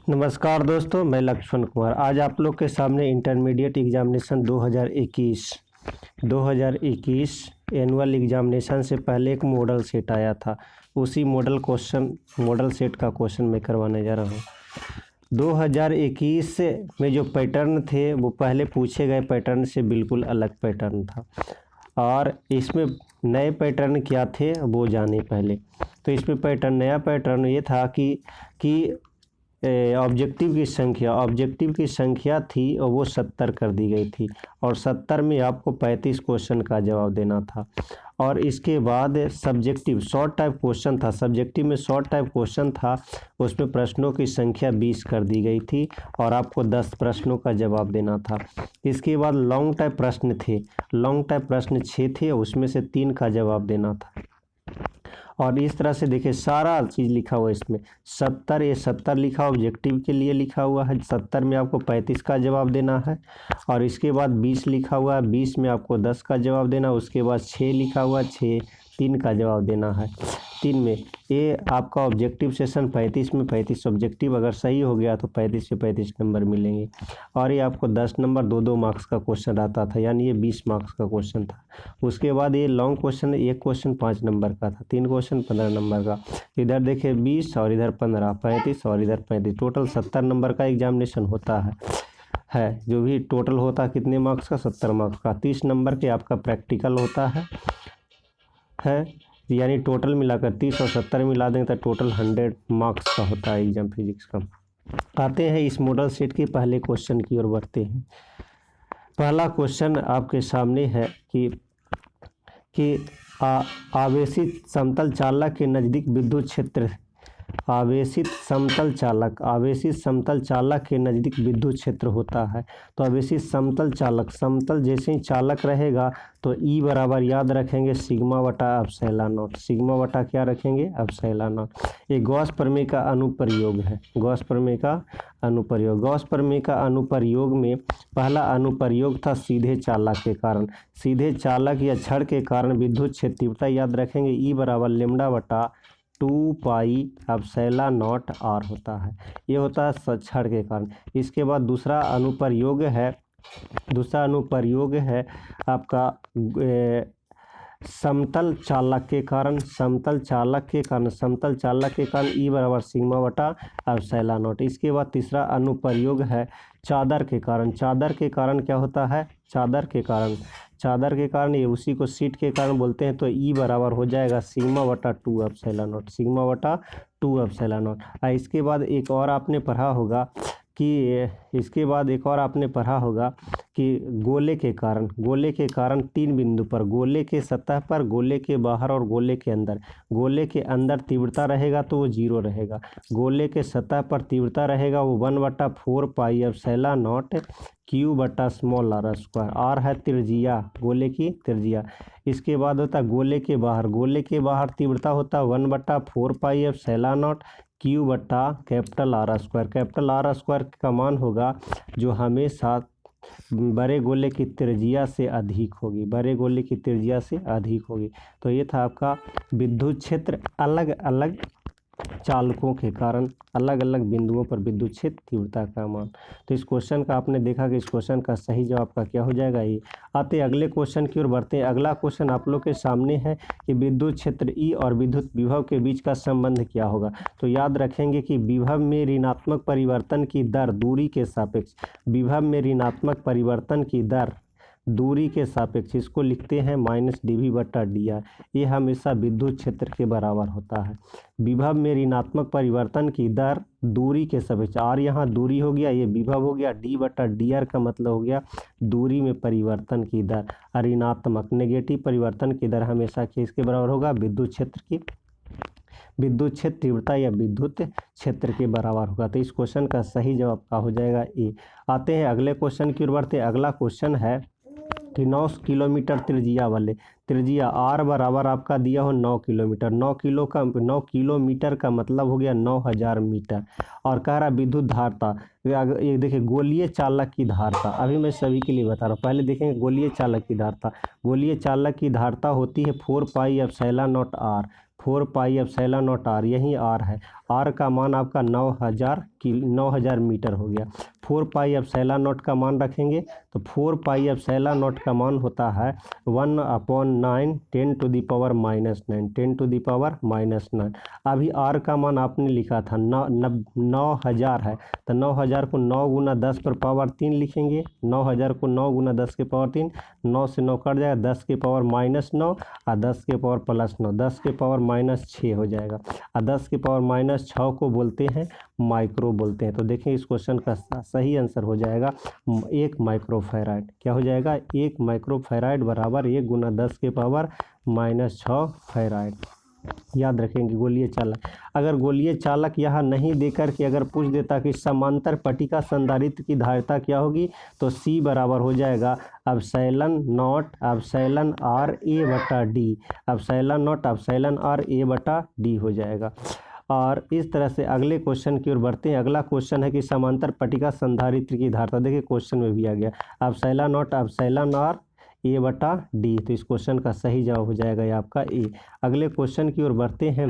नमस्कार दोस्तों, मैं लक्ष्मण कुमार। आज आप लोग के सामने इंटरमीडिएट एग्जामिनेशन 2021 एनुअल एग्जामिनेशन से पहले एक मॉडल सेट आया था। उसी मॉडल सेट का क्वेश्चन मैं करवाने जा रहा हूँ। 2021 में जो पैटर्न थे वो पहले पूछे गए पैटर्न से बिल्कुल अलग पैटर्न था, और इसमें नए पैटर्न क्या थे वो जाने पहले। तो इसमें नया पैटर्न ये था कि ऑब्जेक्टिव की संख्या थी और वो 70 कर दी गई थी, और 70 में आपको 35 क्वेश्चन का जवाब देना था। और इसके बाद सब्जेक्टिव शॉर्ट टाइप क्वेश्चन था। सब्जेक्टिव में शॉर्ट टाइप क्वेश्चन था, उसमें प्रश्नों की संख्या 20 कर दी गई थी और आपको 10 प्रश्नों का जवाब देना था। इसके बाद लॉन्ग टाइप प्रश्न थे। लॉन्ग टाइप प्रश्न 6 थे, उसमें से 3 का जवाब देना था। और इस तरह से देखिए सारा चीज़ लिखा हुआ है इसमें। 70 लिखा ऑब्जेक्टिव के लिए लिखा हुआ है। 70 में आपको 35 का जवाब देना है। और इसके बाद 20 लिखा हुआ है, 20 में आपको 10 का जवाब देना। उसके बाद 6 लिखा हुआ है, 3 का जवाब देना है। 3 में ये आपका ऑब्जेक्टिव सेशन 35 में 35 ऑब्जेक्टिव अगर सही हो गया तो 35 से 35 नंबर मिलेंगे। और ये आपको 10 नंबर 2-2 मार्क्स का क्वेश्चन आता था, यानी ये 20 मार्क्स का क्वेश्चन था। उसके बाद ये लॉन्ग क्वेश्चन, एक क्वेश्चन 5 नंबर का था, 3 क्वेश्चन 15 नंबर का। इधर देखिए 20 और इधर 15, 35 और इधर 35, टोटल 70 नंबर का एग्जामिनेशन होता है। जो भी टोटल होता है कितने मार्क्स का, 70 मार्क्स का। 30 नंबर के आपका प्रैक्टिकल होता है, यानी टोटल मिलाकर 30 और 70 मिला देंगे तो टोटल 100 मार्क्स का होता है एग्जाम फिजिक्स का। आते हैं इस मॉडल सेट के पहले क्वेश्चन की ओर बढ़ते हैं। पहला क्वेश्चन आपके सामने है कि आवेशित समतल चालक के नज़दीक विद्युत क्षेत्र आवेशित समतल चालक के नज़दीक विद्युत क्षेत्र होता है। तो आवेशित समतल जैसे ही चालक रहेगा तो ई बराबर याद रखेंगे सिग्मा बटा एप्सिलॉन नॉट। सिग्मा बटा क्या रखेंगे, एप्सिलॉन नॉट। ये गॉस प्रमेय का अनुप्रयोग है। गॉस प्रमेय का अनुप्रयोग में पहला अनुप्रयोग था सीधे चालक के कारण। सीधे चालक या छड़ के कारण विद्युत क्षेत्र तीव्रता याद रखेंगे ई बराबर लैम्डा बटा 2 पाई एप्सिलॉन नॉट आर होता है। ये होता है छड़ के कारण। इसके बाद दूसरा अनुप्रयोग है आपका समतल चालक के कारण ई बराबर सिग्मा बटा एप्सिलॉन नॉट। इसके बाद तीसरा अनुप्रयोग है चादर के कारण। चादर के कारण क्या होता है, चादर के कारण ये उसी को सीट के कारण बोलते हैं। तो ई बराबर हो जाएगा सिग्मा बटा 2 एप्सिलॉन नॉट। इसके बाद एक और आपने पढ़ा होगा कि गोले के कारण 3 बिंदु पर, गोले के सतह पर, गोले के बाहर और गोले के अंदर। गोले के अंदर तीव्रता रहेगा तो वो 0 रहेगा। गोले के सतह पर तीव्रता रहेगा वो 1/4 पाई एप्सिलॉन नॉट क्यू बटा स्मॉल आर स्क्वायर। आर है त्रिज्या, गोले की त्रिज्या। इसके बाद होता है गोले के बाहर तीव्रता होता है 1/4 पाई एप्सिलॉन नॉट क्यू बटा capital R square. Capital R square का मान होगा जो हमेशा बड़े गोले की त्रिज्या से अधिक होगी। तो ये था आपका विद्युत क्षेत्र अलग अलग चालकों के कारण, अलग अलग बिंदुओं पर विद्युत क्षेत्र तीव्रता का मान। तो इस क्वेश्चन का आपने देखा कि इस क्वेश्चन का सही जवाब का क्या हो जाएगा, ये। आते अगले क्वेश्चन की ओर बढ़ते हैं। अगला क्वेश्चन आप लोग के सामने है कि विद्युत क्षेत्र ई और विद्युत विभव के बीच का संबंध क्या होगा। तो याद रखेंगे कि विभव में ऋणात्मक परिवर्तन की दर दूरी के सापेक्ष, दूरी के सापेक्ष इसको लिखते हैं -dv/dr। ये हमेशा विद्युत क्षेत्र के बराबर होता है। विभव में ऋणात्मक परिवर्तन की दर दूरी के सापेक्ष, और यहाँ दूरी हो गया, ये विभव हो गया, d/dr का मतलब हो गया दूरी में परिवर्तन की दर। ऋणात्मक नेगेटिव परिवर्तन की दर हमेशा किसके बराबर होगा, विद्युत क्षेत्र तीव्रता या विद्युत क्षेत्र के बराबर होगा। तो इस क्वेश्चन का सही जवाब का हो जाएगा ए। आते हैं अगले क्वेश्चन की ओर बढ़ते हैं। अगला क्वेश्चन है कि 9 किलोमीटर त्रिज्या आर बराबर आपका दिया हो 9 किलोमीटर। 9 किलोमीटर का मतलब हो गया 9000 मीटर। और कह रहा विद्युत धारता, ये देखिए गोलीय चालक की धारता, अभी मैं सभी के लिए बता रहा हूँ। पहले देखेंगे गोलीय चालक की धारता होती है 4 pi epsilon not R. 4 pi epsilon not R, यही आर है, आर का मान आपका 9000 मीटर हो गया। 4 पाई एप्सिलॉन नॉट का मान रखेंगे तो 4 पाई एप्सिलॉन नॉट का मान होता है 1/9 10 to the power -9, 10 to the power -9। अभी आर का मान आपने लिखा था 9000 है, तो 9000 को 9 गुना 10 पर पावर 3 लिखेंगे, 9000 को 9 गुना 10 के पावर 3, 9 से 9 कट जाएगा, 10 के पावर -9 और 10 के पावर +9, 10 के पावर -6 हो जाएगा, और 10 के पावर -6 को बोलते हैं माइक्रो बोलते हैं। तो देखें इस क्वेश्चन का सही आंसर हो जाएगा 1 माइक्रोफैराड। क्या हो जाएगा? 1 माइक्रोफैराड बराबर 1 गुना 10 के पावर -6 फैराड। याद रखेंगे गोलीय चालक। अगर गोलीय चालक यहाँ नहीं देकर के अगर पूछ देता कि समांतर पट्टिका संधारित्र की धारिता क्या होगी, तो C बराबर हो जाएगा epsilon not epsilon R A बटा D, epsilon not epsilon R A बटा D हो जाएगा। और इस तरह से अगले क्वेश्चन की ओर बढ़ते हैं। अगला क्वेश्चन है कि समांतर पट्टिका संधारित्र की धारिता, देखिए क्वेश्चन में भी आ गया epsilon not epsilon R A बटा D, तो इस क्वेश्चन का सही जवाब हो जाएगा ये आपका ए। अगले क्वेश्चन की ओर बढ़ते हैं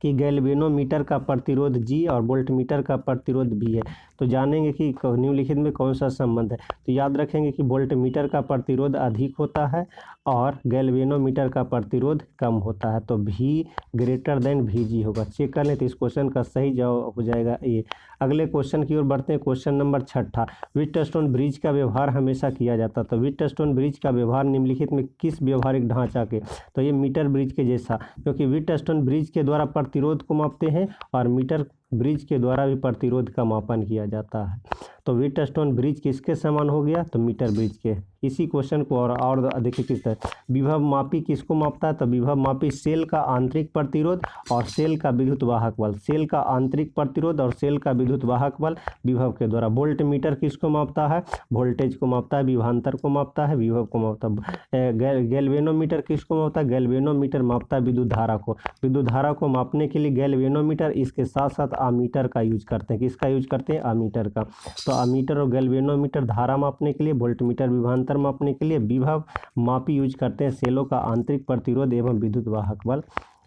कि गैल्वेनोमीटर का प्रतिरोध G और वोल्टमीटर का प्रतिरोध B है, तो जानेंगे कि निम्नलिखित में कौन सा संबंध है। तो याद रखेंगे कि वोल्टमीटर का प्रतिरोध अधिक होता है और गैल्वेनोमीटर का प्रतिरोध कम होता है, तो V ग्रेटर देन VG होगा। चेक कर लें, तो इस क्वेश्चन का सही जवाब हो जाएगा ए। अगले क्वेश्चन की ओर बढ़ते हैं। क्वेश्चन नंबर 6, व्हीटस्टोन ब्रिज का व्यवहार हमेशा किया जाता है, तो व्हीटस्टोन ब्रिज का व्यवहार निम्नलिखित में किस व्यवहारिक ढांचा के, तो ये मीटर ब्रिज के जैसा, क्योंकि व्हीटस्टोन ब्रिज के द्वारा प्रतिरोध को मापते हैं और मीटर ब्रिज के द्वारा भी प्रतिरोध का मापन किया जाता है। तो व्हीटस्टोन ब्रिज किसके समान हो गया, तो मीटर ब्रिज के। इसी क्वेश्चन को और देखिए किस तरह विभव मापी किसको मापता है, तो विभव मापी सेल का आंतरिक प्रतिरोध और सेल का विद्युत वाहक बल, सेल का आंतरिक प्रतिरोध और सेल का विद्युत वाहक बल विभव के द्वारा। वोल्ट मीटर किसको मापता है, वोल्टेज को मापता है, विभवांतर को मापता है, विभव को मापता है। गैल्वेनोमीटर किसको मापता है, गैल्वेनोमीटर मापता है विद्युत धारा को। विद्युत धारा को मापने के लिए गैल्वेनोमीटर, इसके साथ साथ अमीटर का यूज करते हैं। किसका यूज करते हैं, अमीटर का। तो अमीटर और गैल्वेनोमीटर धारा मापने के लिए, वोल्टमीटर विभवांतर मापने के लिए, विभव मापी यूज करते हैं सेलों का आंतरिक प्रतिरोध एवं विद्युत वाहक बल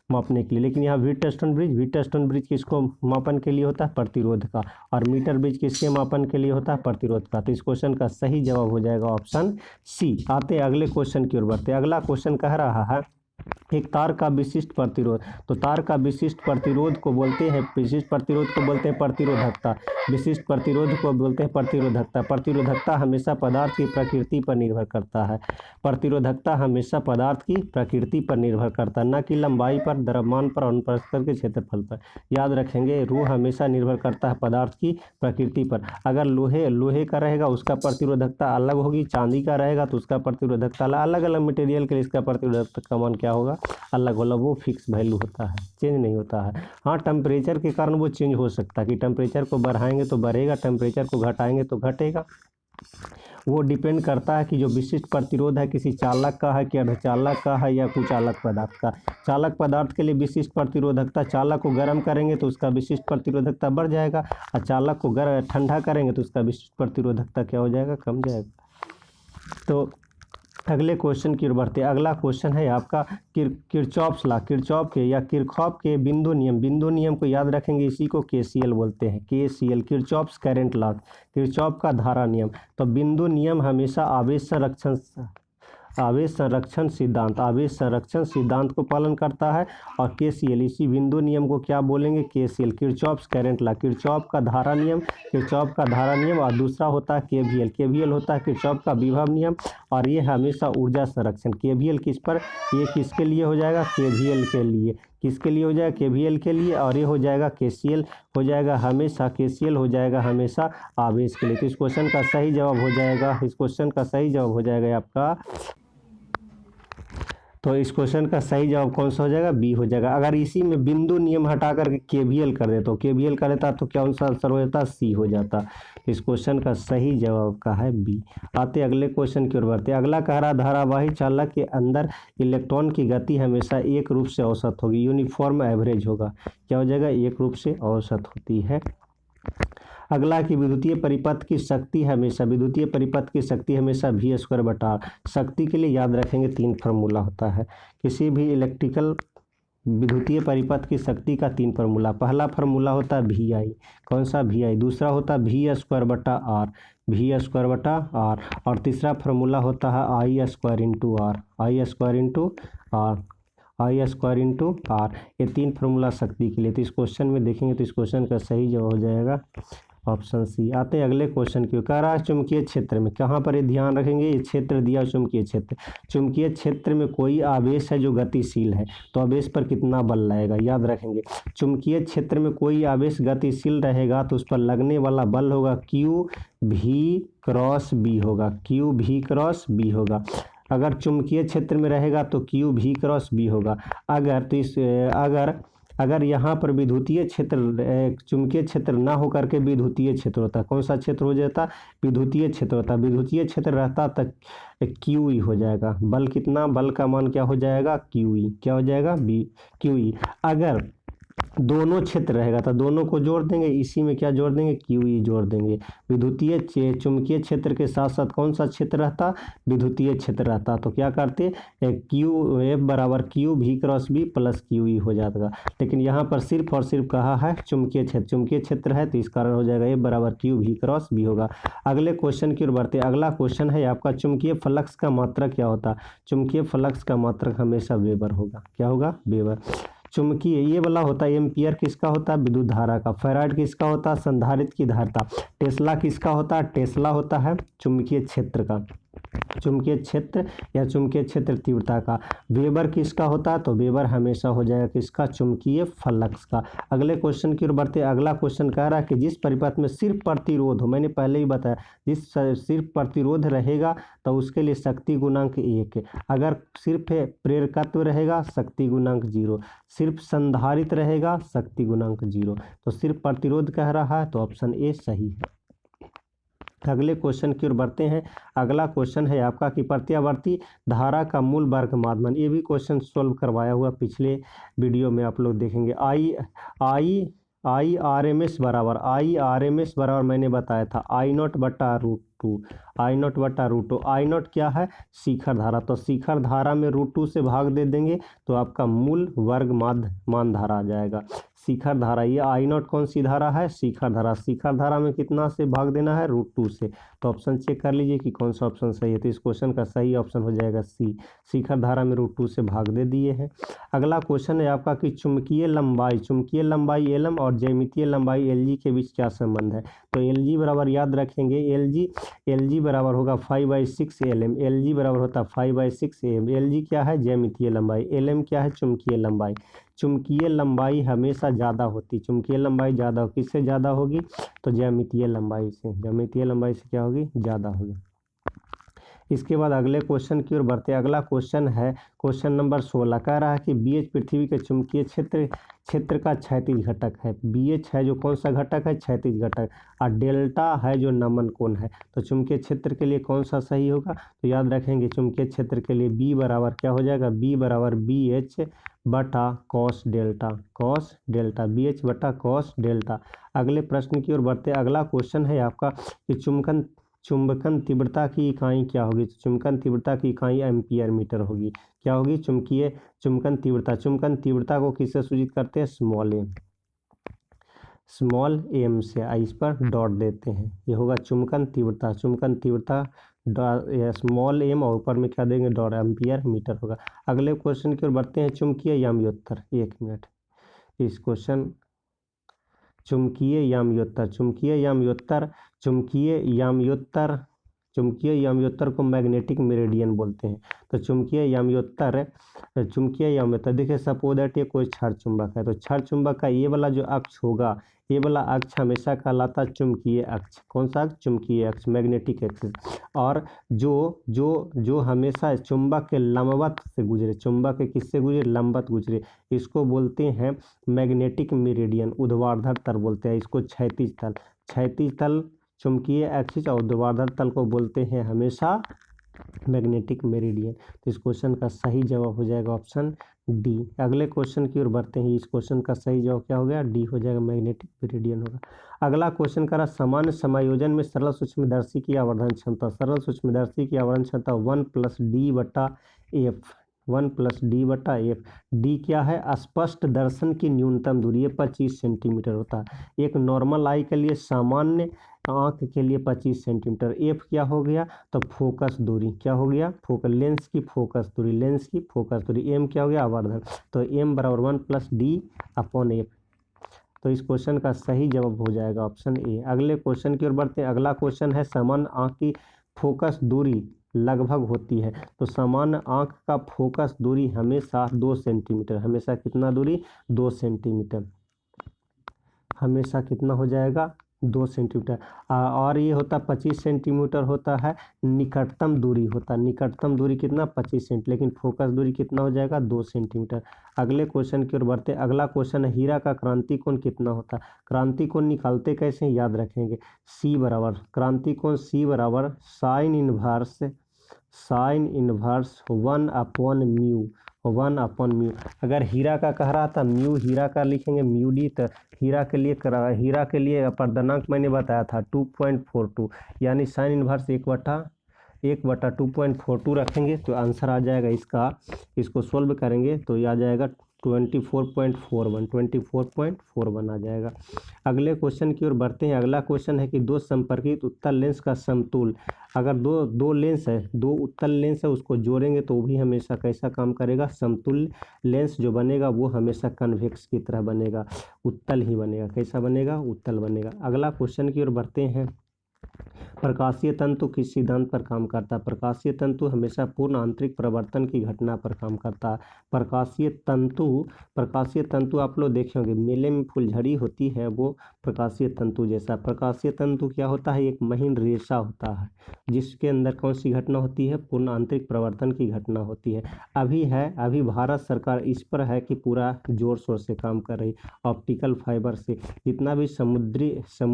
मापने के लिए। लेकिन यहाँ व्हीटस्टोन ब्रिज किसको मापन के लिए होता है, प्रतिरोध का, और मीटर ब्रिज किसके मापन के लिए होता है, प्रतिरोध का। तो इस क्वेश्चन का सही जवाब हो जाएगा ऑप्शन सी। आते अगले क्वेश्चन की ओर बढ़ते। अगला क्वेश्चन कह रहा है एक तार का विशिष्ट प्रतिरोध, तो तार का विशिष्ट प्रतिरोध को बोलते हैं, विशिष्ट प्रतिरोध को बोलते हैं प्रतिरोधकता, विशिष्ट प्रतिरोध को बोलते हैं प्रतिरोधकता। प्रतिरोधकता हमेशा पदार्थ की प्रकृति पर निर्भर करता है, प्रतिरोधकता हमेशा पदार्थ की प्रकृति पर निर्भर करता है, न कि लंबाई पर, द्रव्यमान पर, अनुप्रस्थ के क्षेत्रफल पर। याद रखेंगे रू हमेशा निर्भर करता है पदार्थ की प्रकृति पर। अगर लोहे का रहेगा उसका प्रतिरोधकता अलग होगी, चांदी का रहेगा तो उसका प्रतिरोधकता अलग अलग मटेरियल के लिए इसका प्रतिरोधकता का मान क्या होगा, अलग होगा। वो फिक्स वैल्यू होता है, चेंज नहीं होता है। हाँ, टेम्परेचर के कारण वो चेंज हो सकता है कि टेम्परेचर को बढ़ाएंगे तो बढ़ेगा, टेम्परेचर को घटाएंगे तो घटेगा। वो डिपेंड करता है कि जो विशिष्ट प्रतिरोध है किसी चालक का है कि अर्धचालक का है या कुचालक पदार्थ का। चालक पदार्थ के लिए विशिष्ट प्रतिरोधकता, चालक को गर्म करेंगे तो उसका विशिष्ट प्रतिरोधकता बढ़ जाएगा, और चालक को ठंडा करेंगे तो उसका विशिष्ट प्रतिरोधकता क्या हो जाएगा, कम जाएगा। तो अगले क्वेश्चन की ओर बढ़ते हैं। अगला क्वेश्चन है आपका किरचॉफ्स लॉ, किरचॉफ के या किरचॉफ के बिंदु नियम। बिंदु नियम को याद रखेंगे, इसी को KCL बोलते हैं, KCL Kirchhoff's current law, Kirchhoff का धारा नियम। तो बिंदु नियम हमेशा आवेश संरक्षण सिद्धांत को पालन करता है, और KCL इसी बिंदु नियम को क्या बोलेंगे, KCL Kirchhoff's current law, Kirchhoff का धारा नियम। और दूसरा होता है KVL होता है किरचॉफ का विभव नियम, और ये हमेशा ऊर्जा संरक्षण। KVL किस पर, ये किसके लिए हो जाएगा, KVL के लिए। किसके लिए हो जाएगा, KVL के लिए, और ये हो जाएगा KCL हो जाएगा हमेशा, KCL हो जाएगा हमेशा आवेश के लिए। तो इस क्वेश्चन का सही जवाब हो जाएगा, इस क्वेश्चन का सही जवाब हो जाएगा आपका, तो इस क्वेश्चन का सही जवाब कौन सा हो जाएगा, बी हो जाएगा। अगर इसी में बिंदु नियम हटा करके KVL कर देता, तो KVL कर देता तो कौन सा आंसर हो जाता, सी हो जाता। इस क्वेश्चन का सही जवाब का है बी। आते अगले क्वेश्चन की ओर बढ़ते। अगला कह रहा धारावाही चालक के अंदर इलेक्ट्रॉन की गति हमेशा एक रूप से औसत होगी, यूनिफॉर्म एवरेज होगा। क्या हो जाएगा, एक रूप से औसत होती है। अगला कि विद्युतीय परिपथ की शक्ति हमेशा V² बटा। शक्ति के लिए याद रखेंगे 3 फार्मूला होता है। किसी भी इलेक्ट्रिकल विद्युतीय परिपथ की शक्ति का 3 फार्मूला। पहला फार्मूला होता है वी आई, कौन सा वी आई। दूसरा होता है वी स्क्वायर बटा आर, वी स्क्वायर बटा आर। और तीसरा फार्मूला होता है I square into R, I square into R, I square into R. ये 3 फार्मूला शक्ति के लिए। तो इस क्वेश्चन में देखेंगे तो इस क्वेश्चन का सही जवाब हो जाएगा ऑप्शन सी। आते हैं अगले क्वेश्चन की। कह रहा है चुंबकीय क्षेत्र में, कहाँ पर ये ध्यान रखेंगे, ये क्षेत्र दिया चुंबकीय क्षेत्र। चुंबकीय क्षेत्र में कोई आवेश है जो गतिशील है तो आवेश पर कितना बल लगेगा, याद रखेंगे। चुंबकीय क्षेत्र में कोई आवेश गतिशील रहेगा तो उस पर लगने वाला बल होगा क्यू भी क्रॉस बी होगा, क्यू भी क्रॉस बी होगा। अगर चुंबकीय क्षेत्र में रहेगा तो क्यू भी क्रॉस बी होगा। अगर यहाँ पर विद्युतीय क्षेत्र, चुंबकीय क्षेत्र ना होकर के विद्युतीय क्षेत्र होता, कौन सा क्षेत्र हो जाता, विद्युतीय क्षेत्र होता। विद्युतीय क्षेत्र रहता तक क्यू ई हो जाएगा। बल कितना, बल का मान क्या हो जाएगा, क्यू ई, क्या हो जाएगा, बी क्यू ई। अगर दोनों क्षेत्र रहेगा तो दोनों को जोड़ देंगे, इसी में क्या जोड़ देंगे, क्यू ई जोड़ देंगे। विद्युतीय चुंबकीय क्षेत्र के साथ साथ कौन सा क्षेत्र रहता, विद्युतीय क्षेत्र रहता। तो क्या करते, क्यू एफ बराबर क्यू भी cross B plus Q E हो जाएगा। लेकिन यहाँ पर सिर्फ और सिर्फ कहा है चुंबकीय क्षेत्र, चुंबकीय क्षेत्र है तो इस कारण हो जाएगा एफ बराबर क्यू भी क्रॉस बी होगा। अगले क्वेश्चन की ओर बढ़ते। अगला क्वेश्चन है आपका चुंबकीय फ्लक्स का मात्रक क्या होता। चुंबकीय फ्लक्स का मात्रक हमेशा वेबर होगा, क्या होगा, वेबर। चुंबकीय ये वाला होता है एम्पियर, किसका होता है, विद्युत धारा का। फैराड किसका होता है, संधारित्र की धारिता। टेस्ला किसका होता है, टेस्ला होता है चुंबकीय क्षेत्र का, चुंबकीय क्षेत्र या चुंबकीय क्षेत्र तीव्रता का। वेबर किसका होता है, तो वेबर हमेशा हो जाएगा किसका, चुंबकीय फ्लक्स का। अगले क्वेश्चन की ओर बढ़ते। अगला क्वेश्चन कह रहा है कि जिस परिपथ में सिर्फ प्रतिरोध हो, मैंने पहले ही बताया जिस सिर्फ प्रतिरोध रहेगा तो उसके लिए शक्ति गुणांक 1। अगर सिर्फ प्रेरकत्व रहेगा शक्ति गुणांक 0, सिर्फ संधारित्र रहेगा शक्ति गुणांक 0। तो सिर्फ प्रतिरोध कह रहा है तो ऑप्शन ए सही है। अगले क्वेश्चन की ओर बढ़ते हैं। अगला क्वेश्चन है आपका कि प्रत्यावर्ती धारा का मूल वर्ग माध्यम। ये भी क्वेश्चन सोल्व करवाया हुआ पिछले वीडियो में आप लोग देखेंगे। आई आर एम एस बराबर मैंने बताया था आई नॉट बटा रूट 2, आई नॉट बटा रूट 2। आई नॉट क्या है, शिखर धारा। तो शिखर धारा में रूट 2 से भाग दे देंगे तो आपका मूल वर्ग मान धारा आ जाएगा। शिखर धारा, ये आई नॉट कौन सी धारा है, शिखर धारा। शिखर धारा में कितना से भाग देना है, रूट 2 से। तो ऑप्शन चेक कर लीजिए कि कौन सा ऑप्शन सही है। तो इस क्वेश्चन का सही ऑप्शन हो जाएगा सी, शिखर धारा में रूट 2 से भाग दे दिए हैं। अगला क्वेश्चन है आपका कि चुंबकीय लंबाई एल एम और ज्यामितीय लंबाई एल जी के बीच क्या संबंध है। तो एल जी बराबर याद रखेंगे, एल जी बराबर होगा 5/6 एल एम, एल जी बराबर होता है 5/6 एम। एल जी क्या है, ज्यामितीय लंबाई, एल एम क्या है, चुंबकीय लंबाई। चुंबकीय लंबाई हमेशा ज़्यादा होती, चुंबकीय लंबाई ज़्यादा, किससे ज़्यादा होगी, तो ज्यामितीय लंबाई से, ज्यामितीय लंबाई से क्या होगी, ज़्यादा होगी। इसके बाद अगले क्वेश्चन की ओर बढ़ते हैं। अगला क्वेश्चन है क्वेश्चन नंबर 16। कह रहा है कि BH पृथ्वी के चुंबकीय क्षेत्र का क्षैतिज घटक है। BH है जो कौन सा घटक है, क्षैतिज घटक। और डेल्टा है जो नमन कोण है। तो चुंबकीय क्षेत्र के लिए कौन सा सही होगा, तो याद रखेंगे चुंबकीय क्षेत्र के लिए B बराबर क्या हो जाएगा, B बराबर BH बटा cos delta, cos delta, BH बटा कॉस डेल्टा। अगले प्रश्न की ओर बढ़ते। अगला क्वेश्चन है आपका कि चुंबकन तीव्रता की इकाई क्या होगी। तो चुंबकन तीव्रता की इकाई एम्पियर मीटर होगी। क्या होगी, चुंबकन तीव्रता को किससे सूचित करते हैं, स्मॉल एम से। इस पर डॉट देते हैं, ये होगा चुंबकन तीव्रता स्मॉल एम और ऊपर में क्या देंगे, डॉट, एम्पियर मीटर होगा। अगले क्वेश्चन की ओर बढ़ते हैं। चुंबकीय याम्योत्तर, 1 मिनट, इस क्वेश्चन चुंबकीय याम्योत्तर को मैग्नेटिक मेरिडियन बोलते हैं। तो चुंबकीय याम्योत्तर देखिए सपोज दैट ये कोई क्षार चुंबक है, तो क्षार चुंबक का ये वाला जो अक्ष होगा, ये वाला अक्ष हमेशा कहलाता चुंबकीय अक्ष। कौन सा अक्ष, चुंबकीय अक्ष, मैग्नेटिक एक्सिस। और जो हमेशा चुंबक के लंबवत से गुजरे, चुंबक के किससे गुजरे, लंबवत गुजरे, इसको बोलते हैं मैग्नेटिक मेरिडियन, ऊर्ध्वाधर तल बोलते हैं इसको, क्षैतिज तल चुंबकीय एक्सिस और ऊर्ध्वाधर तल को बोलते हैं हमेशा मैग्नेटिक मेरिडियन। तो इस क्वेश्चन का सही जवाब हो जाएगा ऑप्शन डी। अगले क्वेश्चन की ओर बढ़ते हैं। इस क्वेश्चन का सही जवाब क्या हो गया, डी हो जाएगा, मैग्नेटिक मेरिडियन होगा। अगला क्वेश्चन का सामान्य समायोजन में सरल सूक्ष्मदर्शी की आवर्धन क्षमता, 1 + D/F 1+d/f। डी क्या है? स्पष्ट दर्शन की न्यूनतम दूरी, ये 25 सेंटीमीटर होता है। एक नॉर्मल आई के लिए, सामान्य आँख के लिए 25 सेंटीमीटर। एफ क्या हो गया? तो फोकस दूरी। क्या हो गया? फोकस, लेंस की फोकस दूरी, लेंस की फोकस दूरी। एम क्या हो गया? आवर्धन। तो एम बराबर 1+d/f। तो इस क्वेश्चन का सही जवाब हो जाएगा ऑप्शन ए। अगले क्वेश्चन की ओर बढ़ते हैं। अगला क्वेश्चन है, सामान्य आँख की फोकस दूरी लगभग होती है। तो सामान्य आँख का फोकस दूरी हमेशा 2 सेंटीमीटर, हमेशा कितना दूरी? 2 सेंटीमीटर, हमेशा कितना हो जाएगा? 2 सेंटीमीटर। और ये होता 25 सेंटीमीटर होता है निकटतम दूरी होता है। निकटतम दूरी कितना? 25 सेंटी, लेकिन फोकस दूरी कितना हो जाएगा? 2 सेंटीमीटर। अगले क्वेश्चन की ओर बढ़ते हैं। अगला क्वेश्चन है, हीरा का क्रांति कोण कितना होता है? क्रांति कोण निकालते कैसे? याद रखेंगे, सी बराबर, क्रांति कोण सी बराबर साइन इनवर्स 1/म्यू। अगर हीरा का कह रहा था म्यू, हीरा का लिखेंगे म्यू डी। तो हीरा के लिए अपर्दनांक मैंने बताया था 2.42, यानी साइन इनवर्स 1/2.42 रखेंगे तो आंसर आ जाएगा इसका। इसको सोल्व करेंगे तो ये आ जाएगा 24.41 आ जाएगा। अगले क्वेश्चन की ओर बढ़ते हैं। अगला क्वेश्चन है कि दो संपर्कित उत्तल लेंस का समतुल, अगर दो लेंस है, दो उत्तल लेंस है, उसको जोड़ेंगे तो भी हमेशा कैसा काम करेगा? समतुल्य लेंस जो बनेगा वो हमेशा कन्वेक्स की तरह बनेगा, उत्तल ही बनेगा। कैसा बनेगा? उत्तल बनेगा। अगला क्वेश्चन की ओर बढ़ते हैं। प्रकाशीय तंतु किस सिद्धांत पर काम करता है? प्रकाशीय तंतु हमेशा पूर्ण आंतरिक परिवर्तन की घटना पर काम करता है। प्रकाशीय तंतु आप लोग देखे होंगे, मेले में फुलझड़ी होती है, वो प्रकाशीय तंतु जैसा। प्रकाशीय तंतु क्या होता है? एक महीन रेशा होता है जिसके अंदर कौन सी घटना होती है? पूर्ण आंतरिक परिवर्तन की घटना होती है। अभी भारत सरकार इस पर है कि पूरा जोर शोर से काम कर रही। ऑप्टिकल फाइबर से जितना भी समुद्र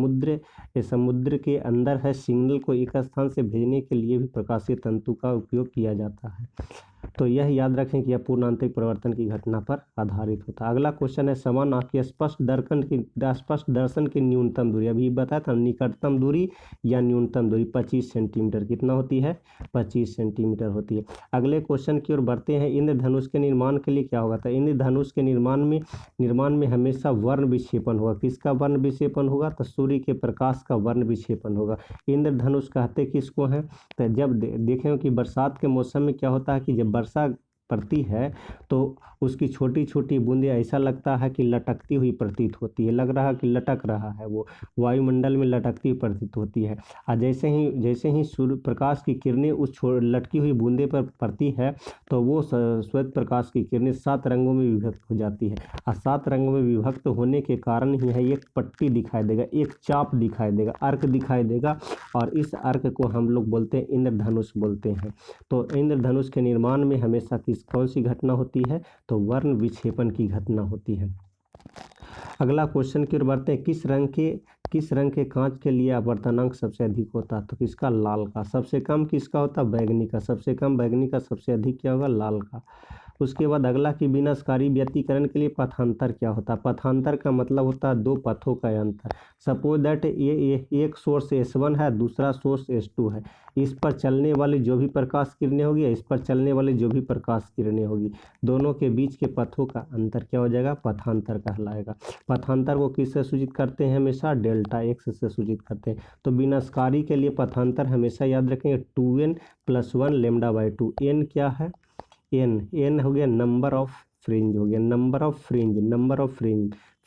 के अंदर है, सिग्नल को एक स्थान से भेजने के लिए भी प्रकाशीय तंतु का उपयोग किया जाता है। तो यह याद रखें कि यह पूर्ण आंतरिक परिवर्तन की घटना पर आधारित होता है। अगला क्वेश्चन है, समान आँख की स्पष्ट दर्शन की न्यूनतम दूरी। अभी बताया था निकटतम दूरी या न्यूनतम दूरी 25 सेंटीमीटर कितना होती है? 25 सेंटीमीटर होती है। अगले क्वेश्चन की ओर बढ़ते हैं। इंद्रधनुष के निर्माण के लिए क्या होगा था? इंद्रधनुष के निर्माण में हमेशा वर्ण विक्षेपण होगा। किसका वर्ण विक्षेपण होगा? तो सूर्य के प्रकाश का वर्ण विक्षेपण होगा। इंद्रधनुष कहते किसको है? तो जब देखें कि बरसात के मौसम में क्या होता है कि जब वर्षा पड़ती है तो उसकी छोटी छोटी बूंदें ऐसा लगता है कि लटकती हुई प्रतीत होती है, लग रहा है कि लटक रहा है, वो वायुमंडल में लटकती हुई प्रतीत होती है। और जैसे ही सूर्य प्रकाश की किरणें उस लटकी हुई बूंदे पर पड़ती है तो वो श्वेत प्रकाश की किरणें 7 रंगों में विभक्त हो जाती है। और 7 रंगों में विभक्त होने के कारण ही है एक पट्टी दिखाई देगा, एक चाप दिखाई देगा, अर्क दिखाई देगा, और इस अर्क को हम लोग बोलते हैं इंद्रधनुष बोलते हैं। तो इंद्रधनुष के निर्माण में हमेशा कौन सी घटना होती है? तो वर्ण विक्षेपण की घटना होती है। अगला क्वेश्चन की ओर बढ़ते हैं। किस रंग के कांच के लिए आवर्तनांक सबसे अधिक होता है? तो किसका? लाल का। सबसे कम किसका होता है? बैगनी का। सबसे कम बैगनी का, सबसे अधिक क्या होगा? लाल का। उसके बाद अगला कि विनाशकारी व्यतिकरण के लिए पथांतर क्या होता है? पथांतर का मतलब होता है दो पथों का अंतर। सपोज दैट ये एक सोर्स S1 है, दूसरा सोर्स S2 है। इस पर चलने वाली जो भी प्रकाश किरणें होगी, इस पर चलने वाली जो भी प्रकाश किरणें होगी, दोनों के बीच के पथों का अंतर क्या हो जाएगा? पथांतर कहलाएगा। पथांतर को किससे सूचित करते हैं? हमेशा डेल्टा x से सूचित करते हैं। तो विनाशकारी के लिए पथांतर हमेशा याद रखेंगे 2n+1 λ/2। n क्या है? n हो गया नंबर ऑफ फ्रिंज, हो गया नंबर ऑफ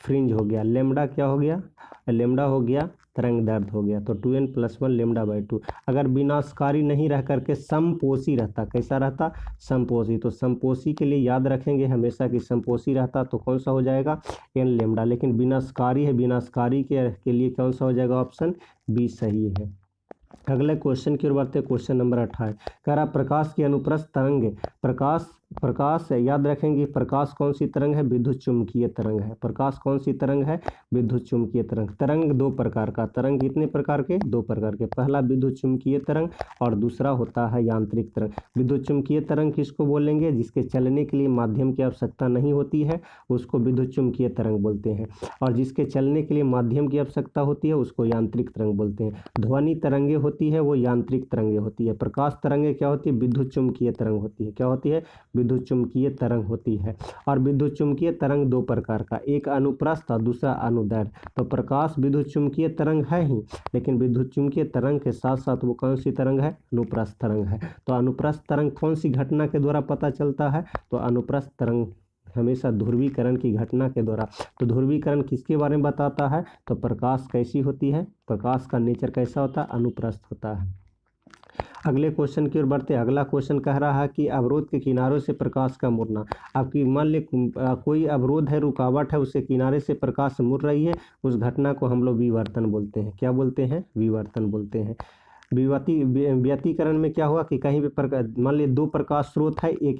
फ्रिंज हो गया। लेमडा क्या हो गया? लेमडा हो गया तरंग दैर्ध्य हो गया। तो 2n+1 λ/2। अगर विनाशकारी नहीं रह करके समपोषी रहता, कैसा रहता? समपोषी। तो समपोषी के लिए याद रखेंगे हमेशा कि समपोषी रहता तो कौन सा हो जाएगा? n lambda. लेकिन विनाशकारी है, विनाशकारी के लिए कौन सा हो जाएगा? ऑप्शन बी सही है। अगले क्वेश्चन की ओर बढ़ते हैं। क्वेश्चन नंबर 28 कह रहा प्रकाश की अनुप्रस्थ तरंग, प्रकाश याद रखेंगे प्रकाश कौन सी तरंग है? विद्युत चुम्बकीय तरंग है। प्रकाश कौन सी तरंग है? विद्युत चुम्बकीय तरंग। तरंग दो प्रकार का, तरंग कितने प्रकार के? 2 प्रकार के। पहला विद्युत चुम्बकीय तरंग और दूसरा होता है यांत्रिक तरंग। विद्युत चुम्बकीय तरंग किसको बोलेंगे? जिसके चलने के लिए माध्यम की आवश्यकता नहीं होती है, उसको विद्युत चुम्बकीय तरंग बोलते हैं। और जिसके चलने के लिए माध्यम की आवश्यकता होती है उसको यांत्रिक तरंग बोलते हैं। ध्वनि तरंगे होती है वो यांत्रिक तरंगे होती है। प्रकाश तरंगे क्या होती है? विद्युत चुम्बकीय तरंग होती है। क्या होती है? विद्युत चुम्बकीय तरंग होती है। और विद्युत चुम्बकीय तरंग दो प्रकार का, एक अनुप्रस्थ और दूसरा अनुदैर्ध्य। तो प्रकाश विद्युत चुम्बकीय तरंग है ही, लेकिन विद्युत चुम्बकीय तरंग के साथ साथ वो कौन सी तरंग है, अनुप्रस्थ तरंग है। तो अनुप्रस्थ तरंग कौन सी घटना के द्वारा पता चलता है, तो अनुप्रस्थ तरंग हमेशा ध्रुवीकरण की घटना के द्वारा। तो ध्रुवीकरण किसके बारे में बताता है, तो प्रकाश कैसी होती है, प्रकाश का नेचर कैसा होता है, अनुप्रस्थ होता है। अगले क्वेश्चन की ओर बढ़ते हैं। अगला क्वेश्चन कह रहा है कि अवरोध के किनारों से प्रकाश का मुड़ना। आपकी मान ली कोई अवरोध है, रुकावट है, उसके किनारे से प्रकाश मुड़ रही है, उस घटना को हम लोग विवर्तन बोलते हैं। क्या बोलते हैं, विवर्तन बोलते हैं। व्यतिकरण में क्या हुआ कि कहीं भी मान ली दो प्रकाश स्रोत है, एक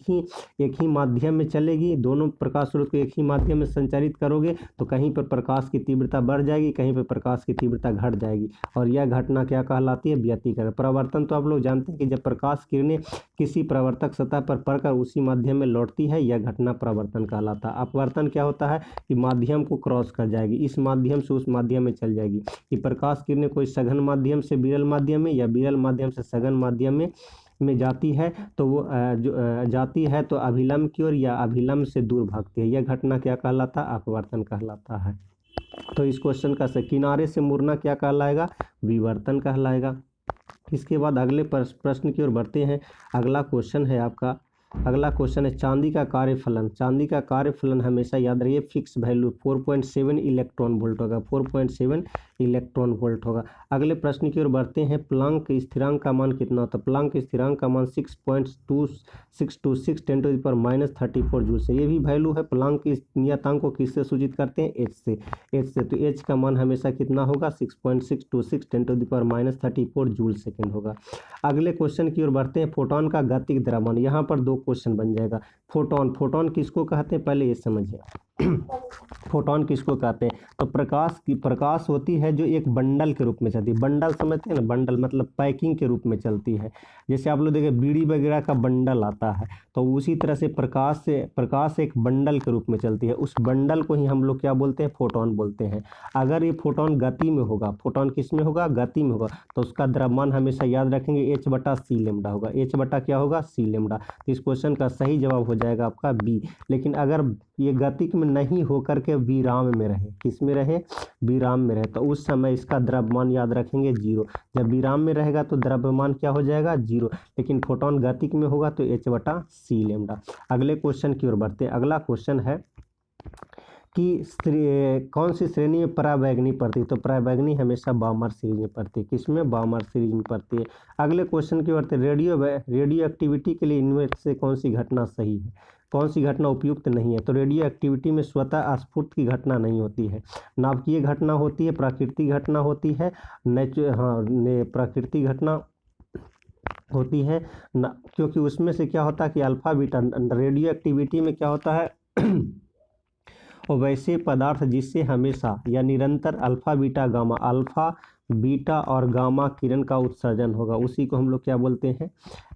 ही माध्यम में चलेगी, दोनों प्रकाश स्रोत को एक ही माध्यम में संचारित करोगे तो कहीं पर प्रकाश की तीव्रता बढ़ जाएगी, कहीं पर प्रकाश की तीव्रता घट जाएगी, और यह घटना क्या कहलाती है, व्यतिकरण। परावर्तन तो आप लोग जानते हैं कि जब प्रकाश किरणें किसी परावर्तक सतह पर पड़कर उसी माध्यम में लौटती है, यह घटना परावर्तन कहलाता है। अपवर्तन क्या होता है कि माध्यम को क्रॉस कर जाएगी, इस माध्यम से उस माध्यम में चल जाएगी, कि प्रकाश किरणें कोई सघन माध्यम से विरल माध्यम में या विरल माध्यम से सघन माध्यम में जाती है, तो वो जाती है तो अभिलंब की ओर या अभिलंब से दूर भागती है, यह घटना क्या कहलाता है, अपवर्तन कहलाता है। तो इस क्वेश्चन का किनारे से मुड़ना क्या कहलाएगा, विवर्तन कहलाएगा। इसके बाद अगले प्रश्न की ओर बढ़ते हैं। अगला क्वेश्चन है चांदी का कार्यफलन। चांदी का कार्यफलन हमेशा याद रखिए फिक्स वैल्यू 4.7 इलेक्ट्रॉन वोल्ट होगा, 4.7 इलेक्ट्रॉन वोल्ट होगा। अगले प्रश्न की ओर बढ़ते हैं। प्लांक स्थिरांक का मान कितना होता है, प्लांक स्थिरांक का मान 6.2626 10⁻34 जूल से। ये भी वैल्यू है। प्लांक की नियतांक को किससे सूचित करते हैं, एच से। तो एच का मान हमेशा कितना होगा, 6.626 10⁻34 जूल सेकेंड होगा। अगले क्वेश्चन की ओर बढ़ते हैं। फोटोन का गतिज द्रव्यमान। यहाँ पर दो क्वेश्चन बन जाएगा। फोटोन किसको कहते हैं, पहले ये समझिए। फोटोन किसको कहते हैं, तो प्रकाश होती है जो एक बंडल के रूप में चलती है। बंडल समझते हैं ना, बंडल मतलब पैकिंग के रूप में चलती है। जैसे आप लोग देखें बीड़ी वगैरह का बंडल आता है, तो उसी तरह से प्रकाश एक बंडल के रूप में चलती है। उस बंडल को ही हम लोग क्या बोलते हैं, फोटोन बोलते हैं। अगर ये फोटोन गति में होगा, फोटोन किस में होगा, गति में होगा, तो उसका द्रव्यमान हमेशा याद रखेंगे h/c लेमडा होगा। h/ क्या होगा, c लेमडा। इस क्वेश्चन का सही जवाब हो जाएगा आपका बी। लेकिन अगर ये गतिक में नहीं होकर के विराम में रहे, किस में रहे, विराम में रहे, तो उस समय इसका द्रव्यमान याद रखेंगे 0। जब विराम में रहेगा तो द्रव्यमान क्या हो जाएगा, 0। लेकिन फोटोन गतिक में होगा तो h/c लेमडा। अगले क्वेश्चन की ओर बढ़ते हैं। अगला क्वेश्चन है कि कौन सी श्रेणी में परावैंगनी पड़ती है, तो परावैंगनी हमेशा बामर सीरीज में पड़ती है। किसमें, बामर सीरीज में पड़ती है। अगले क्वेश्चन की ओर रेडियो एक्टिविटी के लिए इनमें से कौन सी घटना सही है, कौन सी घटना उपयुक्त नहीं है, तो रेडियो एक्टिविटी में स्वतः स्फुट की घटना नहीं होती है, नाभिकीय घटना होती है, प्राकृतिक घटना होती है, प्राकृतिक घटना होती है ना, क्योंकि उसमें से क्या होता है कि अल्फा बीटा, रेडियो एक्टिविटी में क्या होता है और वैसे पदार्थ जिससे हमेशा या निरंतर अल्फा बीटा और गामा किरण का उत्सर्जन होगा, उसी को हम लोग क्या बोलते हैं,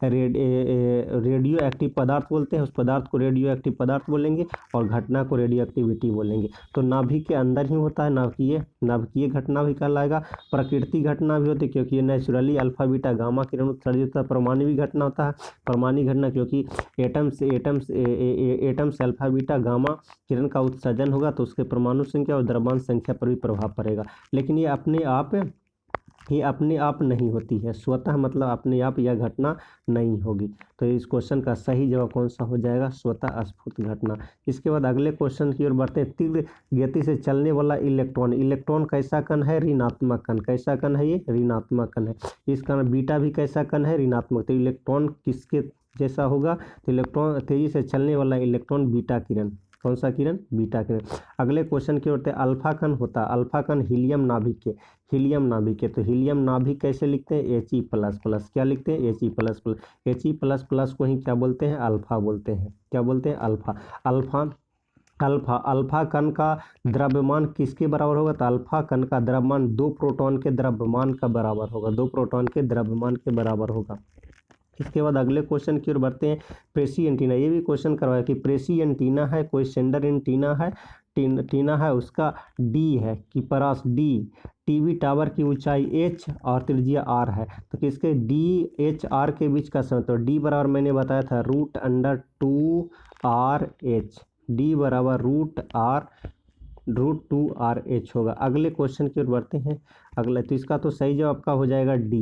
रेडियो एक्टिव पदार्थ बोलते हैं। उस पदार्थ को रेडियो एक्टिव पदार्थ बोलेंगे और घटना को रेडियो एक्टिविटी बोलेंगे। तो नाभिक के अंदर ही होता है, नाभिकीय घटना भी कहलाएगा। प्राकृतिक घटना भी होती है क्योंकि ये नेचुरली अल्फा बीटा गामा किरण उत्सर्जित होता है। परमाणु घटना होता है, परमाणु घटना क्योंकि एटम से अल्फा बीटा गामा किरण का उत्सर्जन होगा तो उसके परमाणु संख्या और द्रव्यमान संख्या पर भी प्रभाव पड़ेगा। लेकिन ये अपने आप नहीं होती है, स्वतः मतलब अपने आप यह घटना नहीं होगी। तो इस क्वेश्चन का सही जवाब कौन सा हो जाएगा, स्वतः स्फुट घटना। इसके बाद अगले क्वेश्चन की ओर बढ़ते हैं। तीव्र गति से चलने वाला इलेक्ट्रॉन कैसा कण है, ऋणात्मक कण। कैसा कण है, ये ऋणात्मक कण है। इस कारण बीटा भी कैसा कण है, ऋणात्मक। तो इलेक्ट्रॉन किसके जैसा होगा, तो इलेक्ट्रॉन तेजी से चलने वाला इलेक्ट्रॉन बीटा किरण। कौन सा किरण, बीटा किरण। अगले क्वेश्चन की ओर अल्फा कण होता है, अल्फा कण हीलियम नाभिक के, तो हीलियम नाभिक कैसे लिखते हैं, He++। क्या लिखते हैं, He++। को ही क्या बोलते हैं, अल्फा बोलते हैं। क्या बोलते हैं, अल्फा कण का द्रव्यमान किसके बराबर होगा, तो अल्फा कण का द्रव्यमान 2 प्रोटॉन के द्रव्यमान का बराबर होगा, 2 प्रोटॉन के द्रव्यमान के बराबर होगा। इसके बाद अगले क्वेश्चन की ओर बढ़ते हैं। प्रेसी एंटीना, ये भी क्वेश्चन करवाया कि प्रेसी एंटीना है, कोई सेंडर एंटीना है, टीना है उसका डी है कि परास डी, टीवी टावर की ऊंचाई एच और त्रिज्या आर है, तो किसके डी एच आर के बीच का समय, तो डी बराबर मैंने बताया था √2RH, डी बराबर √2RH होगा। अगले क्वेश्चन की ओर बढ़ते हैं। अगला तो इसका तो सही जवाब का हो जाएगा डी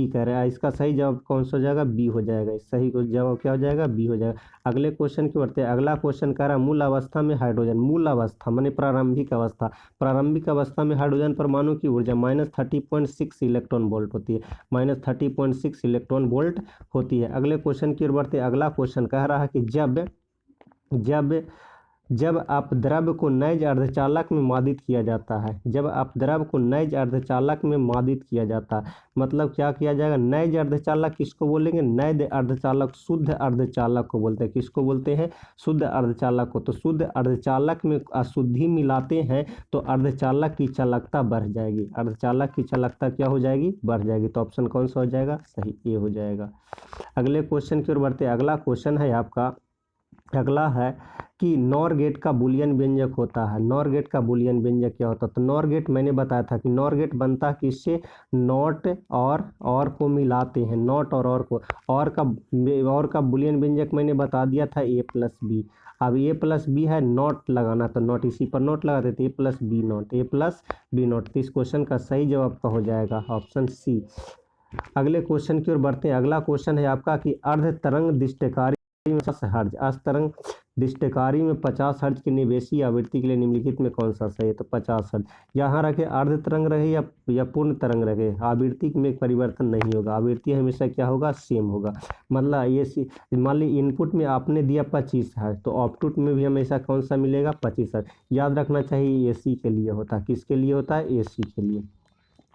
कह रहा है, इसका सही जवाब कौन सा हो जाएगा, बी हो जाएगा। सही जवाब क्या हो जाएगा, बी हो जाएगा। अगले क्वेश्चन की बढ़ते हैं। अगला क्वेश्चन कह रहा है मूल अवस्था में हाइड्रोजन, मूल अवस्था माने प्रारंभिक अवस्था, प्रारंभिक अवस्था में हाइड्रोजन परमाणु की ऊर्जा -30.6 इलेक्ट्रॉन वोल्ट होती है, -30.6 इलेक्ट्रॉन वोल्ट होती है। अगले क्वेश्चन की ओर बढ़ते हैं। अगला क्वेश्चन कह रहा है कि जब आप द्रव को नैज अर्धचालक में मादित किया जाता है, जब आप द्रव को नैज अर्धचालक में मादित किया जाता है, मतलब क्या किया जाएगा, नैज अर्धचालक किसको बोलेंगे, नैज अर्धचालक शुद्ध अर्धचालक को बोलते हैं। किसको बोलते हैं, शुद्ध अर्धचालक को। तो शुद्ध अर्धचालक में अशुद्धि मिलाते हैं तो अर्धचालक की चालकता बढ़ जाएगी, अर्धचालक की चालकता क्या हो जाएगी, बढ़ जाएगी। तो ऑप्शन कौन सा हो जाएगा, सही ए हो जाएगा। अगले क्वेश्चन की ओर बढ़ते हैं। अगला क्वेश्चन है आपका, अगला है कि नॉर गेट का बूलियन व्यंजक होता है। नॉर गेट का बूलियन व्यंजक क्या होता है, तो नॉर गेट मैंने बताया था कि नॉर गेट बनता है किससे, नॉट और को मिलाते हैं, नॉट और को, और का बूलियन व्यंजक मैंने बता दिया था A+B। अब A+B है, नॉट लगाना, तो नॉट इसी पर नॉट लगा देते, A+B नॉट, A+B नॉट। तो इस क्वेश्चन का सही जवाब का हो जाएगा ऑप्शन सी। अगले क्वेश्चन की ओर बढ़ते हैं। अगला क्वेश्चन है आपका कि अर्ध तरंग दिष्टकारी में 50 हर्ज, अर्ध तरंग दिष्टकारी में 50 हर्ज की निवेशी आवृत्ति के लिए निम्नलिखित में कौन सा सही है, तो 50 हर्ज। यहाँ रखे अर्ध तरंग रहे या पूर्ण तरंग रहे, आवृत्ति में परिवर्तन नहीं होगा, आवृत्ति हमेशा क्या होगा, सेम होगा। मतलब ये मान ली इनपुट में आपने दिया 25 हर्ज, तो आउटपुट में भी हमेशा कौन सा मिलेगा, 25 हर्ज। याद रखना चाहिए AC के लिए होता है, किसके लिए होता है, AC के लिए।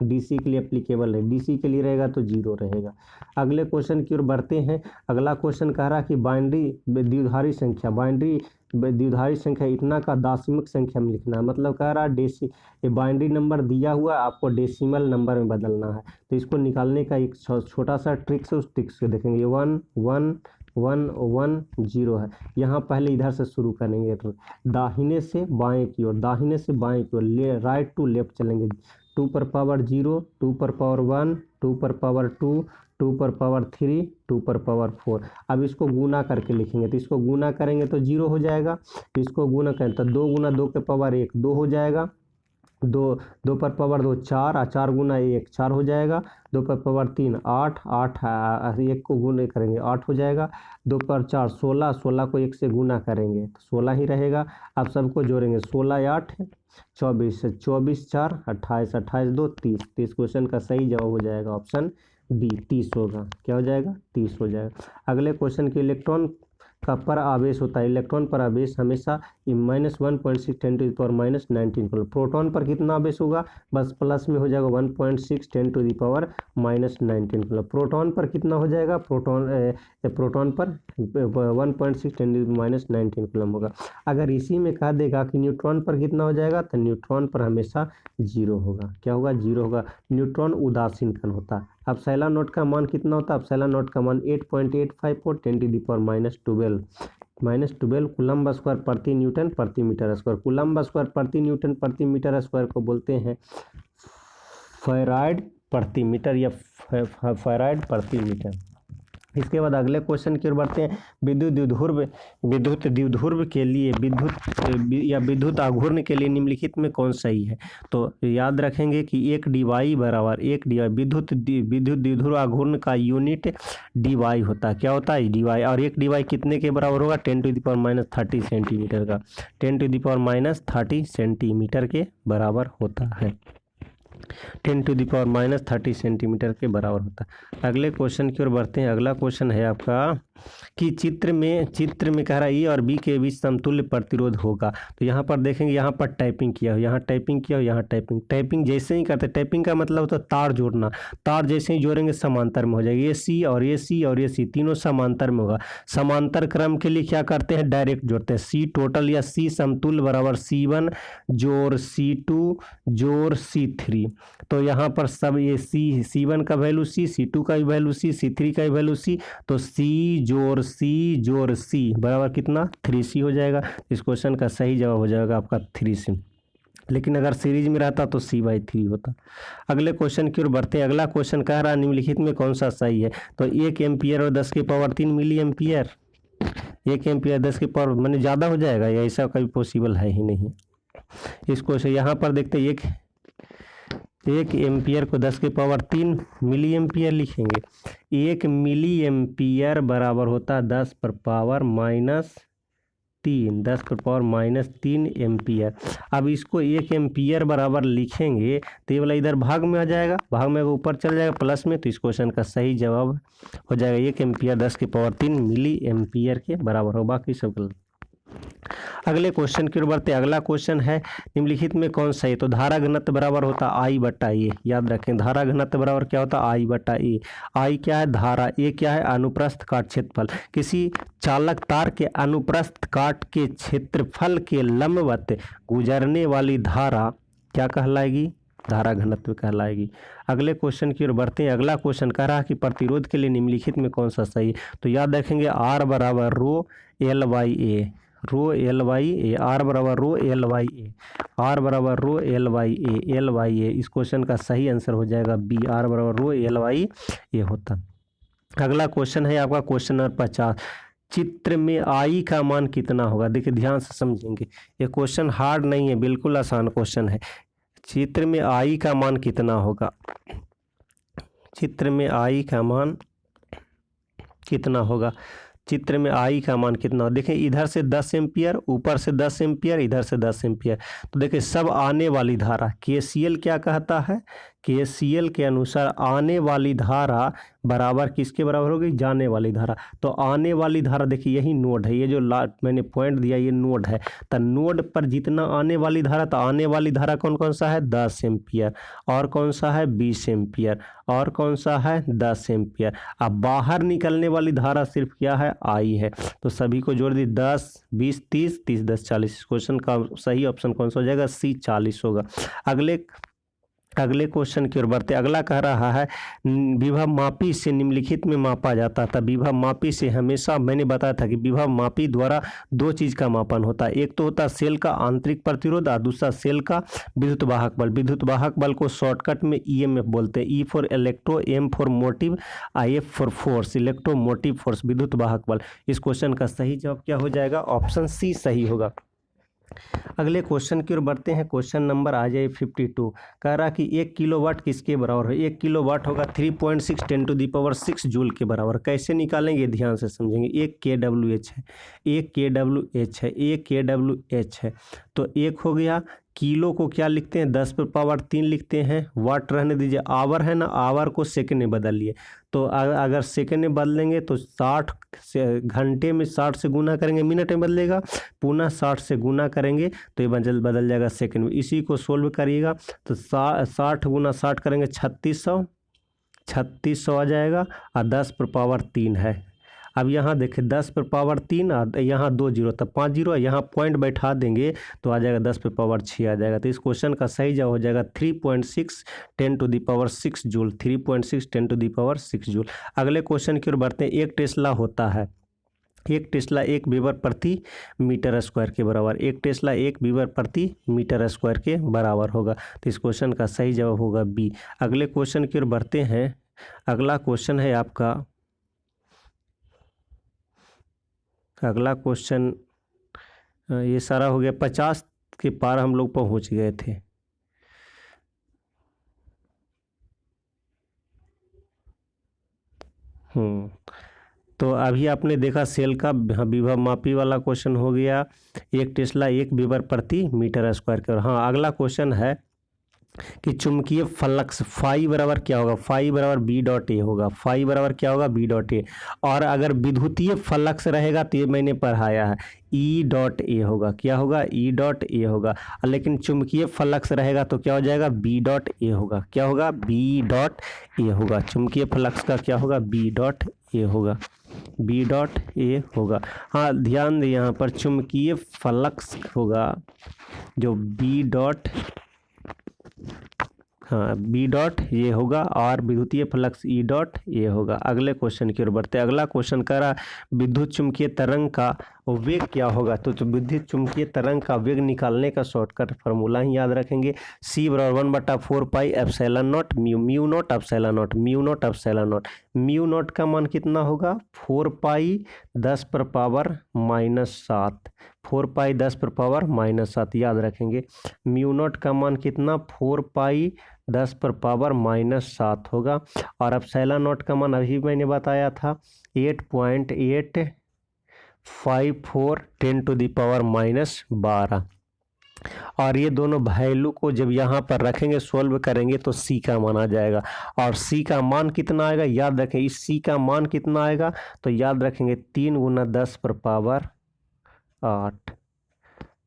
DC के लिए एप्लीकेबल है, DC के लिए रहेगा तो 0 रहेगा। अगले क्वेश्चन की ओर बढ़ते हैं। अगला क्वेश्चन कह रहा है कि बाइनरी द्विधारी संख्या, बाइनरी द्विधारी संख्या इतना का दाशिमक संख्या में लिखना है। मतलब कह रहा है ये बाइनरी नंबर दिया हुआ है, आपको डेसिमल नंबर में बदलना है। तो इसको निकालने का एक छोटा सा ट्रिक्स है, उस ट्रिक्स को देखेंगे। 1 1 1 1 0 है। यहाँ पहले इधर से शुरू करेंगे, तो दाहिने से बाएं की ओर, दाहिने से बाएं की ओर, राइट टू लेफ्ट चलेंगे। 2 पर पावर 0, 2 पर पावर 1, 2 पर पावर 2, 2 पर पावर 3, 2 पर पावर 4। अब इसको गुना करके लिखेंगे, तो इसको गुना करेंगे तो 0 हो जाएगा। तो इसको गुना करें तो 2 गुना 2 के पावर 1 2 हो जाएगा, 2 पर पावर 2 4, और 4 गुना 1 4 हो जाएगा। 2 पर पावर 3 8, 1 को गुना करेंगे 8 हो जाएगा। 2 पर 4 16, 16 को 1 से गुना करेंगे तो 16 ही रहेगा। अब सबको जोड़ेंगे, 16 8 24, 24 4 28, 28 2 30। 30 क्वेश्चन का सही जवाब हो जाएगा ऑप्शन बी, 30 होगा। क्या हो जाएगा, 30 हो जाएगा। अगले क्वेश्चन के इलेक्ट्रॉन का पर आवेश होता है, इलेक्ट्रॉन पर आवेश हमेशा -1.6 × 10 - 19। प्रोटॉन पर कितना आवेश होगा, बस प्लस में हो जाएगा 1.6 × 10 - 19। प्रोटॉन पर कितना हो जाएगा, प्रोटॉन पर 1.6 × 10 - 19 कूलम होगा। अगर इसी में कह देगा कि न्यूट्रॉन पर कितना हो जाएगा, तो न्यूट्रॉन पर हमेशा 0 होगा। क्या होगा, 0 होगा। न्यूट्रॉन उदासीन कण होता है। अब एप्सिलॉन नॉट का मान कितना होता है, एप्सिलॉन नॉट का मान 8.854 × 10 - 12 कूलम्ब स्क्वायर प्रति न्यूटन प्रति मीटर स्क्वायर। कूलम्ब स्क्वायर प्रति न्यूटन प्रति मीटर स्क्वायर को बोलते हैं फैराड प्रति मीटर या फैराड प्रति मीटर। इसके बाद अगले क्वेश्चन की ओर बढ़ते हैं। विद्युत द्विध्रुव के लिए विद्युत आघूर्ण के लिए निम्नलिखित में कौन सही है। तो याद रखेंगे कि एक DY बराबर विद्युत द्विध्रुव आघूर्ण का यूनिट DY होता है। क्या होता है, DY। और एक DY कितने के बराबर होगा, 10⁻30 सेंटीमीटर का, 10⁻30 सेंटीमीटर के बराबर होता है, 10⁻30 सेंटीमीटर के बराबर होता है। अगले क्वेश्चन की ओर बढ़ते हैं। अगला क्वेश्चन है आपका कि चित्र में कह रहा है E और B के बीच समतुल्य प्रतिरोध होगा। तो यहाँ पर देखेंगे, यहाँ पर टाइपिंग किया हो, यहाँ टाइपिंग किया हो, यहाँ टाइपिंग जैसे ही करते, टाइपिंग का मतलब होता है तार जोड़ना। तार जैसे ही जोड़ेंगे समांतर में हो जाएगी, ये C और ये C और ये C तीनों समांतर में होगा। समांतर क्रम के लिए क्या करते हैं, डायरेक्ट जोड़ते हैं। C टोटल या C समतुल्य बराबर C1 जोड़ C2 जोड़ C3। तो यहाँ पर सब ये C1 का वैल्यू C, C2 का भी वैल्यू C, C3 का भी वैल्यू C, तो C जोड़ सी बराबर कितना 3c हो जाएगा। इस क्वेश्चन का सही जवाब हो जाएगा आपका 3c, लेकिन अगर सीरीज में रहता तो c/3 होता। अगले क्वेश्चन की ओर बढ़ते हैं। अगला क्वेश्चन कह रहा है निम्नलिखित में कौन सा सही है। तो 1 एम्पियर और 10⁻³ मिली एम्पियर, 1 एम्पियर 10 मैंने ज़्यादा हो जाएगा या ऐसा कभी पॉसिबल है ही नहीं। इस क्वेश्चन यहाँ पर देखते हैं 1 एम्पियर को 10⁻³ मिली एम्पियर लिखेंगे। 1 मिली एम्पियर बराबर होता है 10⁻³ एम्पियर। अब इसको 1 एम्पियर बराबर लिखेंगे तो ये वाला इधर भाग में आ जाएगा, भाग में ऊपर चल जाएगा प्लस में, तो इस क्वेश्चन का सही जवाब हो जाएगा 1 एम्पियर 10⁻³ मिली एम्पियर के बराबर हो, बाकी सब गलत। अगले क्वेश्चन की ओर बढ़ते। अगला क्वेश्चन है निम्नलिखित में कौन सही। तो धारा घनत्व बराबर होता है I/A। याद रखें धारा घनत्व बराबर क्या होता है I/A। I क्या है धारा, A क्या है अनुप्रस्थ काट क्षेत्रफल। किसी चालक तार के अनुप्रस्थ काट के क्षेत्रफल के लंबवत गुजरने वाली धारा क्या कहलाएगी, धारा घनत्व कहलाएगी। अगले क्वेश्चन की ओर बढ़ते हैं। अगला क्वेश्चन कह रहा है कि प्रतिरोध के लिए निम्नलिखित में कौन सा सही। तो याद रखेंगे R बराबर ρL/A, ρL/A, R बराबर ρL/A, R बराबर ρL/A, L/A। इस क्वेश्चन का सही आंसर हो जाएगा B, R बराबर ρL/A होता। अगला क्वेश्चन है आपका क्वेश्चन नंबर 50। चित्र में I का मान कितना होगा। देखिए ध्यान से समझेंगे, ये क्वेश्चन हार्ड नहीं है, बिल्कुल आसान क्वेश्चन है। चित्र में I का मान कितना होगा, चित्र में I का मान कितना होगा, चित्र में I का मान कितना हो। देखें इधर से 10 एम्पियर, ऊपर से 10 एम्पियर, इधर से 10 एम्पियर। तो देखिए सब आने वाली धारा, KCL क्या कहता है, KCL के अनुसार आने वाली धारा बराबर किसके बराबर होगी, जाने वाली धारा। तो आने वाली धारा देखिए यही नोड है, ये जो मैंने पॉइंट दिया ये नोड है। तो नोड पर जितना आने वाली धारा, तो आने वाली धारा कौन कौन सा है 10 एम्पियर, और कौन सा है 20 एम्पियर, और कौन सा है 10 एम्पियर। अब बाहर निकलने वाली धारा सिर्फ क्या है I है। तो सभी को जोड़ दी 10 20 30 30 10 40। क्वेश्चन का सही ऑप्शन कौन सा हो जाएगा C 40 होगा। अगले क्वेश्चन की ओर बढ़ते। अगला कह रहा है विभव मापी से निम्नलिखित में मापा जाता था। विभव मापी से हमेशा मैंने बताया था कि विभव मापी द्वारा दो चीज़ का मापन होता है, एक तो होता है सेल का आंतरिक प्रतिरोध और दूसरा सेल का विद्युत वाहक बल। विद्युत वाहक बल को शॉर्टकट में EMF बोलते हैं, E for electro, M for motive, IF for force, electromotive force, विद्युत वाहक बल। इस क्वेश्चन का सही जवाब क्या हो जाएगा, ऑप्शन C सही होगा। अगले क्वेश्चन की ओर बढ़ते हैं। क्वेश्चन नंबर आ जाए 52। कह रहा कि 1 किलोवाट किसके बराबर है। 1 किलोवाट होगा 3.6 10⁻6 जूल के बराबर। कैसे निकालेंगे ध्यान से समझेंगे। 1 kWh है, 1 kWh है, 1 kWh है। तो 1 हो गया, किलो को क्या लिखते हैं 10⁻³ लिखते हैं, वाट रहने दीजिए, आवर है ना, आवर को सेकंड में बदल लिए। तो अगर सेकंड में बदलेंगे तो 60 से घंटे में 60 से गुना करेंगे मिनट में बदलेगा, पुनः 60 से गुना करेंगे तो ये बदल जाएगा सेकंड में। इसी को सोल्व करिएगा तो 60 गुना 60 करेंगे 3600 आ जाएगा और 10⁻³ है। अब यहाँ देखिए 10⁻³ और यहाँ 2 जीरो तब 5 जीरो, यहाँ पॉइंट बैठा देंगे तो आ जाएगा 10⁻6 आ जाएगा। तो इस क्वेश्चन का सही जवाब हो जाएगा 3.6 10⁻6 जूल, 3.6 10⁻6 जूल। अगले क्वेश्चन की ओर बढ़ते हैं। एक टेस्ला होता है, एक टेस्ला 1 वेबर प्रति मीटर स्क्वायर के बराबर, एक टेस्ला 1 वेबर प्रति मीटर स्क्वायर के बराबर होगा। तो इस क्वेश्चन का सही जवाब होगा B। अगले क्वेश्चन की ओर बढ़ते हैं। अगला क्वेश्चन है आपका, अगला क्वेश्चन ये सारा हो गया, 50 के पार हम लोग पहुंच गए थे। तो अभी आपने देखा सेल का विभव मापी वाला क्वेश्चन हो गया, एक टेस्ला 1 वेबर प्रति मीटर स्क्वायर के। हाँ अगला क्वेश्चन है कि चुंबकीय फ्लक्स फाई बराबर क्या होगा, फाई बराबर B.A होगा, फाई बराबर क्या होगा B.A। और अगर विद्युतीय फ्लक्स रहेगा तो ये मैंने पढ़ाया है E.A होगा, क्या होगा E.A होगा। लेकिन चुंबकीय फ्लक्स रहेगा तो क्या हो जाएगा B.A होगा, क्या होगा B.A होगा। चुंबकीय फ्लक्स का क्या होगा B.A होगा, B.A होगा। हाँ ध्यान दें यहाँ पर चुंबकीय फ्लक्स होगा जो हाँ बी डॉट ये होगा और विद्युतीय फ्लक्स ई डॉट ये होगा। अगले क्वेश्चन की ओर बढ़ते हैं। अगला क्वेश्चन कह रहा विद्युत चुम्बकीय तरंग का वेग क्या होगा। तो विद्युत चुम्बकीय तरंग का वेग निकालने का शॉर्टकट फार्मूला ही याद रखेंगे, C बराबर 1/4 पाई epsilon not mu, mu naught epsilon not, mu naught epsilon not. Mu naught का मान कितना होगा 4 पाई 10 पर पावर -7, 4 पाई 10 पर पावर -7 याद रखेंगे। म्यू नॉट का मान कितना 4 पाई 10 पर पावर -7 होगा। और एप्सिलॉन नॉट का मान अभी मैंने बताया था 8.854 10⁻12। और ये दोनों वैल्यू को जब यहाँ पर रखेंगे सोल्व करेंगे तो सी का मान आ जाएगा। और सी का मान कितना आएगा याद रखें, इस सी का मान कितना आएगा तो याद रखेंगे 3 × 10 पर पावर 8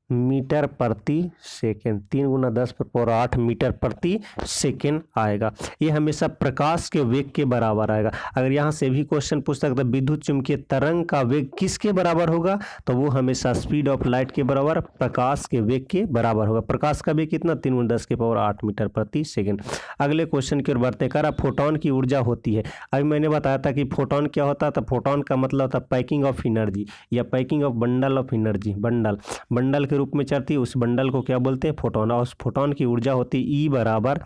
मीटर प्रति सेकेंड, 3 × 10 पर पावर 8 मीटर प्रति सेकेंड आएगा। ये हमेशा प्रकाश के वेग के बराबर आएगा। अगर यहाँ से भी क्वेश्चन पूछ सकता है विद्युत चुम्बकीय तरंग का वेग किसके बराबर होगा, तो वो हमेशा स्पीड ऑफ लाइट के बराबर, प्रकाश के वेग के बराबर होगा। प्रकाश का वेग कितना 3 × 10 के पावर 8 मीटर प्रति सेकेंड। अगले क्वेश्चन की ओर बढ़ते हैं। फोटोन की ऊर्जा होती है, अभी मैंने बताया था कि फोटोन क्या होता है। तो फोटोन का मतलब होता है पैकिंग ऑफ एनर्जी या packing of bundle of energy. Bundle के रूप में चलती है, उस बंडल को क्या बोलते हैं फोटोन। और उस फोटोन की ऊर्जा होती है ई बराबर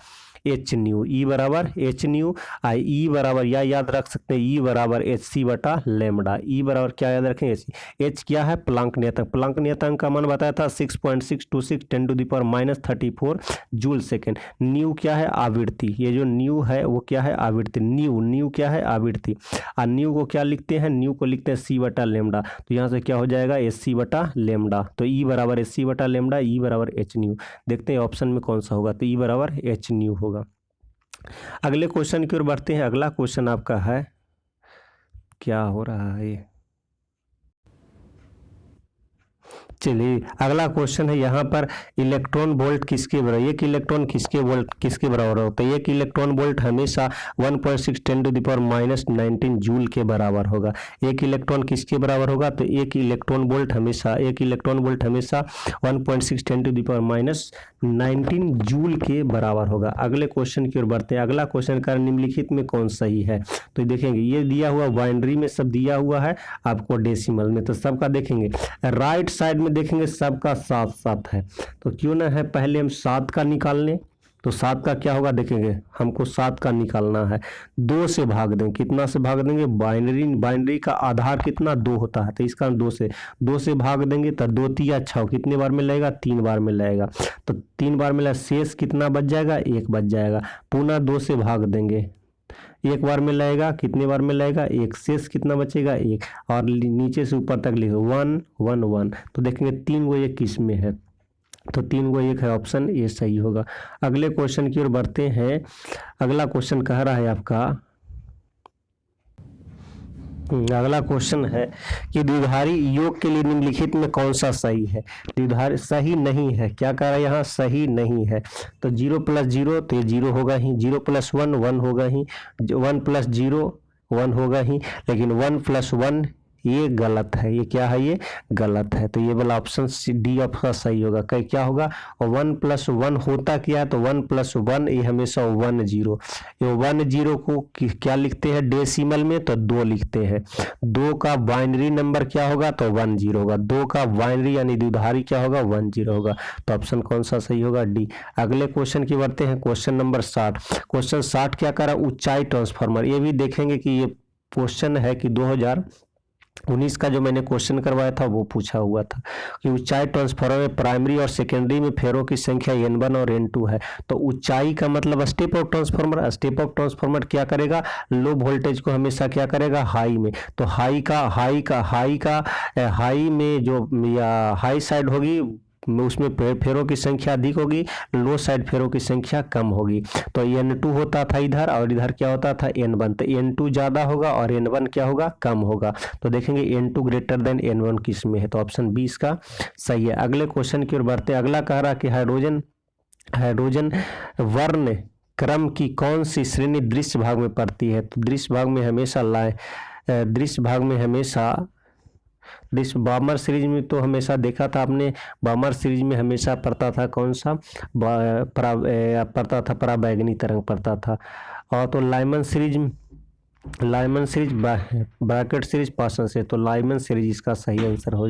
एच न्यू, ई बराबर एच न्यू। ई बराबर या याद रख सकते हैं ई बराबर एच सी बटा लेमडा। ई बराबर क्या याद रखें एच, एच क्या है प्लांक नियतांक। प्लांक नियतांक का मान बताया था 6.626 10⁻34 जूल सेकेंड। न्यू क्या है आवृत्ति, ये जो न्यू है वो क्या है आवृत्ति। न्यू क्या है आवृत्ति। और न्यू को क्या लिखते हैं, न्यू को लिखते हैं सी बटा लेमडा। तो यहाँ से क्या हो जाएगा एच सी बटा लेमडा। तो ई बराबर एच सी बटा लेमडा, ई बराबर एच न्यू। देखते हैं ऑप्शन में कौन सा होगा, तो ई बराबर एच न्यू होगा। अगले क्वेश्चन की ओर बढ़ते हैं। अगला क्वेश्चन आपका है, क्या हो रहा है ये, चलिए अगला क्वेश्चन है यहाँ पर इलेक्ट्रॉन वोल्ट किसके बराबर। एक इलेक्ट्रॉन किसके बराबर होता है। एक इलेक्ट्रॉन वोल्ट हमेशा 1.6 10⁻19 जूल के बराबर होगा। एक इलेक्ट्रॉन किसके बराबर होगा, तो एक इलेक्ट्रॉन वोल्ट हमेशा 1.6 10⁻19 जूल के बराबर होगा। अगले क्वेश्चन की ओर बढ़ते हैं। अगला क्वेश्चन का निम्नलिखित में कौन सही है, तो देखेंगे ये दिया हुआ बाइनरी में सब दिया हुआ है, आपको डेसिमल में तो सबका देखेंगे। राइट साइड में देखेंगे सबका 7 है, तो क्यों ना है पहले हम 7 का निकाल लें। तो 7 का क्या होगा देखेंगे, हमको 7 का निकालना है। 2 से भाग देंगे, कितना से भाग देंगे, बाइनरी का आधार कितना 2 होता है, तो इसका 2 से भाग देंगे तो 2 तिया 6 कितने बार में लगेगा 3 बार में लगेगा। तो 3 बार में लगेगा, शेष कितना बच जाएगा 1 बच जाएगा। पुनः 2 से भाग देंगे, 1 बार में लगेगा, कितने बार में लगेगा 1, शेष कितना बचेगा 1। और नीचे से ऊपर तक लिखो 1 1 1। तो देखेंगे 3 गो 1 किस में है, तो 3 गो 1 है, ऑप्शन ये सही होगा। अगले क्वेश्चन की ओर बढ़ते हैं। अगला क्वेश्चन कह रहा है आपका, अगला क्वेश्चन है कि द्विधारी योग के लिए निम्नलिखित में कौन सा सही है। द्विधारी सही नहीं है, क्या कह रहा है यहाँ सही नहीं है। तो 0 + 0 तो ये 0 होगा ही, 0 + 1 1 होगा ही, 1 + 0 1 होगा ही, लेकिन 1 + 1 ये गलत है। ये क्या है, ये गलत है। तो ये वाला ऑप्शन डी आपका सही होगा। क्या होगा, और 1 + 1 होता क्या है, तो 1 + 1 ये हमेशा 1 0। ये 1 0 को क्या लिखते हैं डेसिमल में, तो 2 लिखते हैं। 2 का बाइनरी नंबर क्या होगा, तो 1 0 होगा। 2 का बाइनरी यानी द्विधारी क्या होगा 1 0 होगा। तो ऑप्शन कौन सा सही होगा, डी। अगले क्वेश्चन की बढ़ते हैं। Question number 60। क्वेश्चन 60 क्या कर रहा है, ऊंचाई ट्रांसफार्मर। ये भी देखेंगे कि ये क्वेश्चन है कि 2019 का जो मैंने क्वेश्चन करवाया था वो पूछा हुआ था कि ऊंचाई ट्रांसफार्मर में प्राइमरी और सेकेंडरी में फेरों की संख्या N1 और N2 है। तो ऊंचाई का मतलब step of transformer. Step of transformer क्या करेगा, लो वोल्टेज को हमेशा क्या करेगा हाई में। तो हाई में जो या हाई साइड होगी उसमें फेरों की संख्या अधिक होगी, लो साइड फेरों की संख्या कम होगी। तो N2 होता था इधर और इधर क्या होता था N1। तो N2 ज़्यादा होगा और N1 क्या होगा कम होगा। तो देखेंगे N2 > N1 किस में है, तो ऑप्शन 20 का सही है। अगले क्वेश्चन की ओर बढ़ते हैं। अगला कह रहा कि हाइड्रोजन वर्ण क्रम की कौन सी श्रेणी दृश्य भाग में पड़ती है। तो दृश्य भाग में हमेशा दिस बामर सीरीज में तो हमेशा देखा था आपने, बामर सीरीज में हमेशा पड़ता था कौन सा, पड़ता था पराबैंगनी तरंग पड़ता था। और तो लाइमन सीरीज ब्रैकेट सीरीज पासन से, तो लाइमन सीरीज इसका सही आंसर हो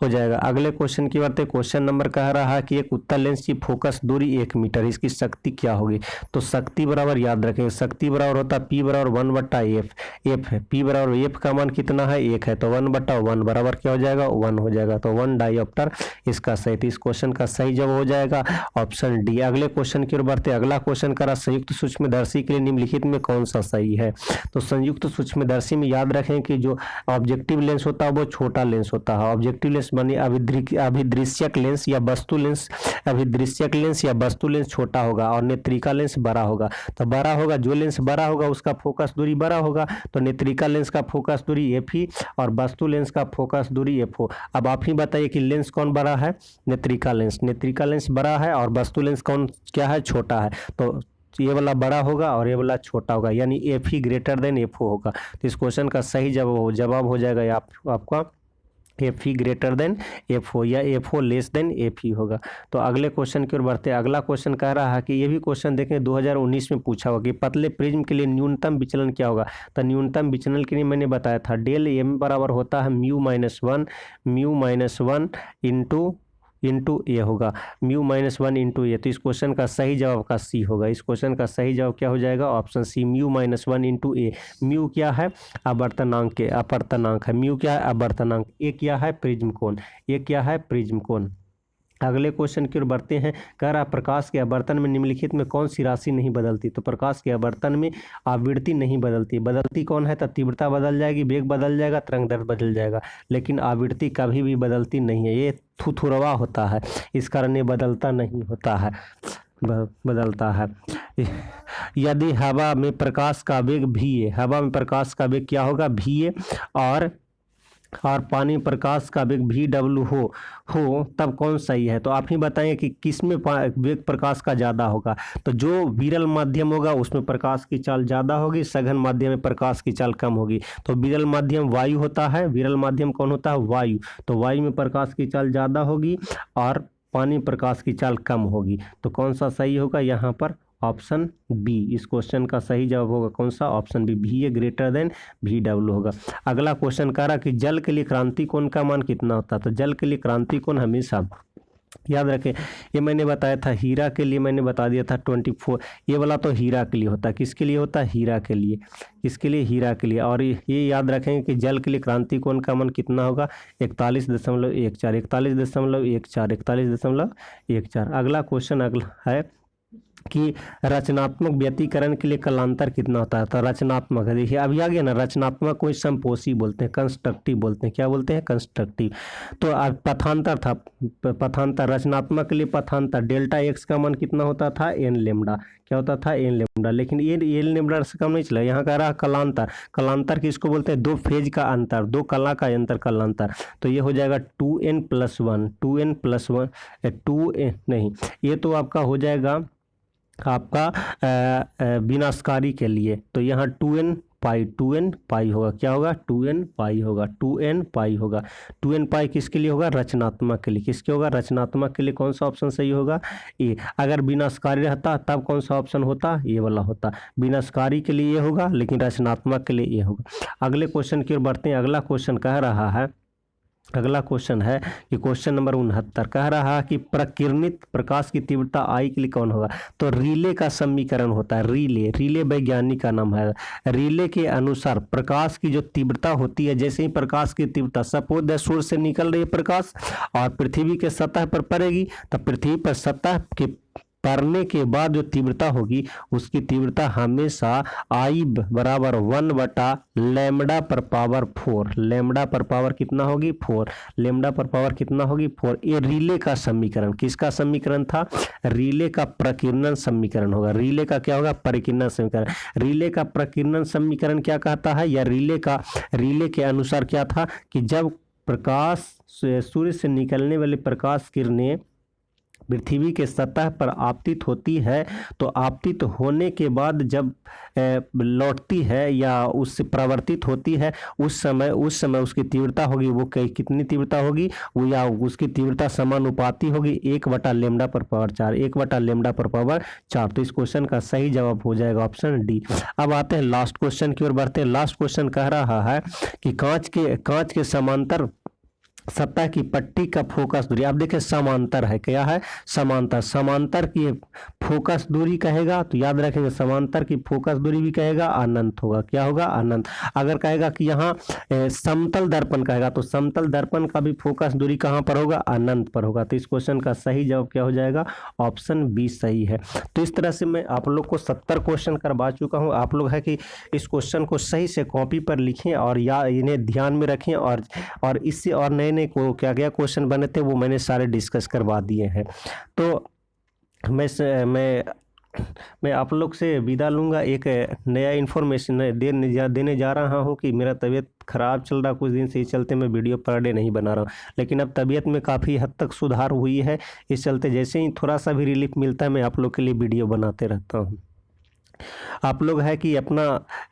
जाएगा। अगले क्वेश्चन की बात है। क्वेश्चन नंबर कह रहा है कि एक उत्तल लेंस की फोकस दूरी 1 मीटर, इसकी शक्ति क्या होगी। तो शक्ति बराबर याद रखेंगे, शक्ति बराबर होता है P बराबर 1/f। एफ है P बराबर एफ का मान कितना है, 1 है, तो 1/1 बराबर क्या हो जाएगा, 1 हो जाएगा। तो 1 डायोप्टर इसका सही। तो इस क्वेश्चन का सही जवाब हो जाएगा ऑप्शन डी। अगले क्वेश्चन की ओर बढ़ते। अगला क्वेश्चन करा संयुक्त सूक्ष्मदर्शी के लिए निम्नलिखित में कौन सा सही है। तो संयुक्त सूक्ष्मदर्शी में याद रखें कि जो ऑब्जेक्टिव लेंस होता है वो छोटा लेंस होता है। ऑब्जेक्टिव लेंस मानी अभिदृश्यक लेंस या वस्तु लेंस, अभिदृश्यक लेंस या वस्तु लेंस छोटा होगा और नेत्रिका लेंस बड़ा होगा। तो बड़ा होगा, जो लेंस बड़ा होगा उसका फोकस दूरी बड़ा होगा, तो नेत्रिका लेंस का फोकस दूरी एफ ही और वस्तु लेंस का फोकस दूरी एफ हो। अब आप ही बताइए कि लेंस कौन बड़ा है, नेत्रिका लेंस बड़ा है और वस्तु लेंस कौन क्या है, छोटा है। तो ये वाला बड़ा होगा और ये वाला छोटा होगा, यानी एफ ही ग्रेटर देन एफ ओ होगा। तो इस क्वेश्चन का सही जवाब हो जाएगा आपका एफ ही ग्रेटर देन एफ ओ या F O less than F ही होगा। तो अगले क्वेश्चन की ओर बढ़ते हैं। अगला क्वेश्चन कह रहा है कि ये भी क्वेश्चन देखें 2019 में पूछा होगा कि पतले प्रिज्म के लिए न्यूनतम विचलन क्या होगा। तो न्यूनतम विचलन के लिए मैंने बताया था डेल एम बराबर होता है म्यू माइनस वन इंटू ए होगा, म्यू-1 इंटू ए। तो इस क्वेश्चन का सही जवाब का सी होगा। इस क्वेश्चन का सही जवाब क्या हो जाएगा, ऑप्शन सी म्यू-1 इंटू ए। म्यू क्या है, अपर्तनांक है। म्यू क्या है, अपर्तनांक। ए क्या है, प्रिज्म कोण। अगले क्वेश्चन की ओर बढ़ते हैं। कह रहा प्रकाश के आवर्तन में निम्नलिखित में कौन सी राशि नहीं बदलती। तो प्रकाश के आवर्तन में आवृत्ति नहीं बदलती कौन है, तो तीव्रता बदल जाएगी, वेग बदल जाएगा, तरंगदैर्घ्य बदल जाएगा, लेकिन आवृत्ति कभी भी बदलती नहीं है। ये थुथुरवा होता है, इस कारण ये बदलता नहीं होता है, बदलता है। यदि हवा में प्रकाश का वेग भी है, हवा में प्रकाश का वेग क्या होगा, भी है, और पानी प्रकाश का वेग भी डब्ल्यू हो तब कौन सही है। तो आप ही बताएं कि किस में वेग प्रकाश का ज़्यादा होगा। तो जो विरल माध्यम होगा उसमें प्रकाश की चाल ज़्यादा होगी, सघन माध्यम में प्रकाश की चाल कम होगी। तो विरल माध्यम वायु होता है, विरल माध्यम कौन होता है, वायु। तो वायु में प्रकाश की चाल ज़्यादा होगी और पानी प्रकाश की चाल कम होगी। तो कौन सा सही होगा यहाँ पर, ऑप्शन बी। इस क्वेश्चन का सही जवाब होगा कौन सा, ऑप्शन बी, भी ए ग्रेटर देन भी डब्ल्यू होगा। अगला क्वेश्चन कह रहा कि जल के लिए क्रांति कोण का मान कितना होता है। तो जल के लिए क्रांति कोण हमेशा याद रखें, ये मैंने बताया था, हीरा के लिए मैंने बता दिया था 24। ये वाला तो हीरा के लिए होता है, किसके लिए होता है, हीरा के लिए, इसके लिए हीरा के लिए। और ये याद रखेंगे कि जल के लिए क्रांति कोण का मान कितना होगा, 41.14। अगला क्वेश्चन है कि रचनात्मक व्यतिकरण के लिए कलांतर कितना होता है। तो रचनात्मक है, देखिए अभी आ गया ना, रचनात्मक को संपोषी बोलते हैं, कंस्ट्रक्टिव बोलते हैं, क्या बोलते हैं, कंस्ट्रक्टिव। तो पथांतर था, पथांतर रचनात्मक के लिए पथांतर डेल्टा एक्स का मान कितना होता था, एन लेमडा, क्या होता था, एन लेमडा। लेकिन ये एन लेमडा से कम नहीं चला। यहाँ कह रहा कलांतर, कलांतर किसको बोलते हैं, दो फेज का अंतर, दो कला का अंतर, कलांतर। तो ये हो जाएगा 2n+1 नहीं, ये तो आपका हो जाएगा आपका विनाशकारी के लिए। तो यहाँ 2n पाई होगा, क्या होगा, 2n पाई होगा। 2n पाई किसके लिए होगा, रचनात्मक के लिए। किसके होगा, रचनात्मक के लिए। कौन सा ऑप्शन सही होगा, ए। अगर विनाशकारी रहता तब कौन सा ऑप्शन होता, ये वाला होता। विनाशकारी के लिए ये होगा, लेकिन रचनात्मक के लिए ये होगा। अगले क्वेश्चन की ओर बढ़ते हैं। अगला क्वेश्चन कह रहा है, अगला क्वेश्चन है कि क्वेश्चन नंबर 69 कह रहा है कि प्रकिरणित प्रकाश की तीव्रता आई के लिए कौन होगा। तो रिले का समीकरण होता है, रिले वैज्ञानिक का नाम है। रिले के अनुसार प्रकाश की जो तीव्रता होती है, जैसे ही प्रकाश की तीव्रता, सपोज सूर्य से निकल रही है प्रकाश और पृथ्वी के सतह पर पड़ेगी, तो पृथ्वी पर सतह के पड़ने के बाद जो तीव्रता होगी उसकी तीव्रता हमेशा आई बराबर 1/λ पर पावर 4। लैम्बडा पर पावर कितना होगी, 4। लैम्बडा पर पावर कितना होगी, 4। ये रिले का समीकरण, किसका समीकरण था, रिले का प्रकीर्णन समीकरण होगा। रिले का क्या होगा, प्रकीर्णन समीकरण। रिले का प्रकीर्णन समीकरण क्या कहता है, या रिले के अनुसार क्या था कि जब प्रकाश सूर्य से निकलने वाली प्रकाश किरणें पृथ्वी के सतह पर आपतित होती है तो आपतित होने के बाद जब लौटती है या उससे परावर्तित होती है उस समय उसकी तीव्रता होगी वो कितनी तीव्रता होगी, वो या उसकी तीव्रता समानुपाती होगी 1/λ/4, 1/λ/4। तो इस क्वेश्चन का सही जवाब हो जाएगा ऑप्शन डी। अब आते हैं लास्ट क्वेश्चन की ओर बढ़ते हैं। लास्ट क्वेश्चन कह रहा है कि कांच के समांतर सतह की पट्टी का फोकस दूरी, आप देखें समांतर है, क्या है समांतर की फोकस दूरी कहेगा तो याद रखेंगे समांतर की फोकस दूरी भी कहेगा अनंत होगा, क्या होगा अनंत। अगर कहेगा कि यहाँ समतल दर्पण कहेगा तो समतल दर्पण का भी फोकस दूरी कहाँ पर होगा, अनंत पर होगा। तो इस क्वेश्चन का सही जवाब क्या हो जाएगा, ऑप्शन बी सही है। तो इस तरह से मैं आप लोग को 70 क्वेश्चन करवा चुका हूँ। आप लोग है कि इस क्वेश्चन को सही से कॉपी पर लिखें और या इन्हें ध्यान में रखें और इससे और नए को क्या क्या क्वेश्चन बने थे वो मैंने सारे डिस्कस करवा दिए हैं। तो मैं आप लोग से विदा लूँगा। एक नया इन्फॉर्मेशन देने जा रहा हूँ कि मेरा तबीयत ख़राब चल रहा, कुछ दिन से इस चलते मैं वीडियो पर डे नहीं बना रहा हूँ, लेकिन अब तबीयत में काफ़ी हद तक सुधार हुई है। इस चलते जैसे ही थोड़ा सा भी रिलीफ मिलता है मैं आप लोग के लिए वीडियो बनाते रहता हूँ। आप लोग है कि अपना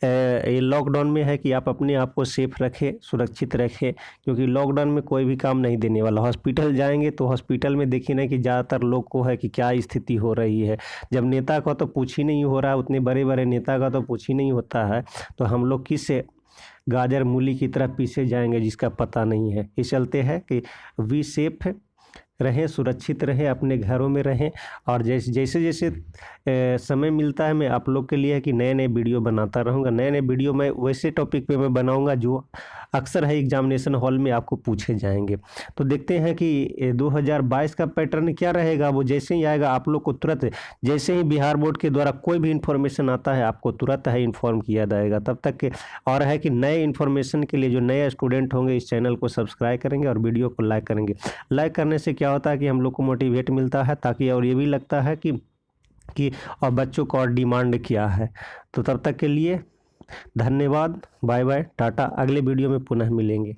ये लॉकडाउन में है कि आप अपने आप को सेफ रखें, सुरक्षित रखें, क्योंकि लॉकडाउन में कोई भी काम नहीं देने वाला। हॉस्पिटल जाएंगे तो हॉस्पिटल में देखिए ना कि ज़्यादातर लोग को है कि क्या स्थिति हो रही है। जब नेता का तो पूछ ही नहीं हो रहा है, उतने बड़े बड़े नेता का तो पूछ ही नहीं होता है, तो हम लोग किस गाजर मूली की तरफ पीछे जाएंगे जिसका पता नहीं है। इस चलते है कि वी सेफ रहें, सुरक्षित रहें, अपने घरों में रहें। और जैसे समय मिलता है मैं आप लोग के लिए कि नए नए वीडियो बनाता रहूँगा। नए नए वीडियो मैं वैसे टॉपिक पे मैं बनाऊँगा जो अक्सर है एग्जामिनेशन हॉल में आपको पूछे जाएंगे। तो देखते हैं कि 2022 का पैटर्न क्या रहेगा। वो जैसे ही आएगा आप लोग को तुरंत, जैसे ही बिहार बोर्ड के द्वारा कोई भी इन्फॉर्मेशन आता है आपको तुरंत है इन्फॉर्म किया जाएगा। तब तक के और है कि नए इन्फॉर्मेशन के लिए जो नए स्टूडेंट होंगे इस चैनल को सब्सक्राइब करेंगे और वीडियो को लाइक करेंगे। लाइक करने से क्या होता है कि हम लोग को मोटिवेट मिलता है, ताकि और ये भी लगता है कि और बच्चों को और डिमांड क्या है। तो तब तक के लिए धन्यवाद, बाय बाय, टाटा। अगले वीडियो में पुनः मिलेंगे।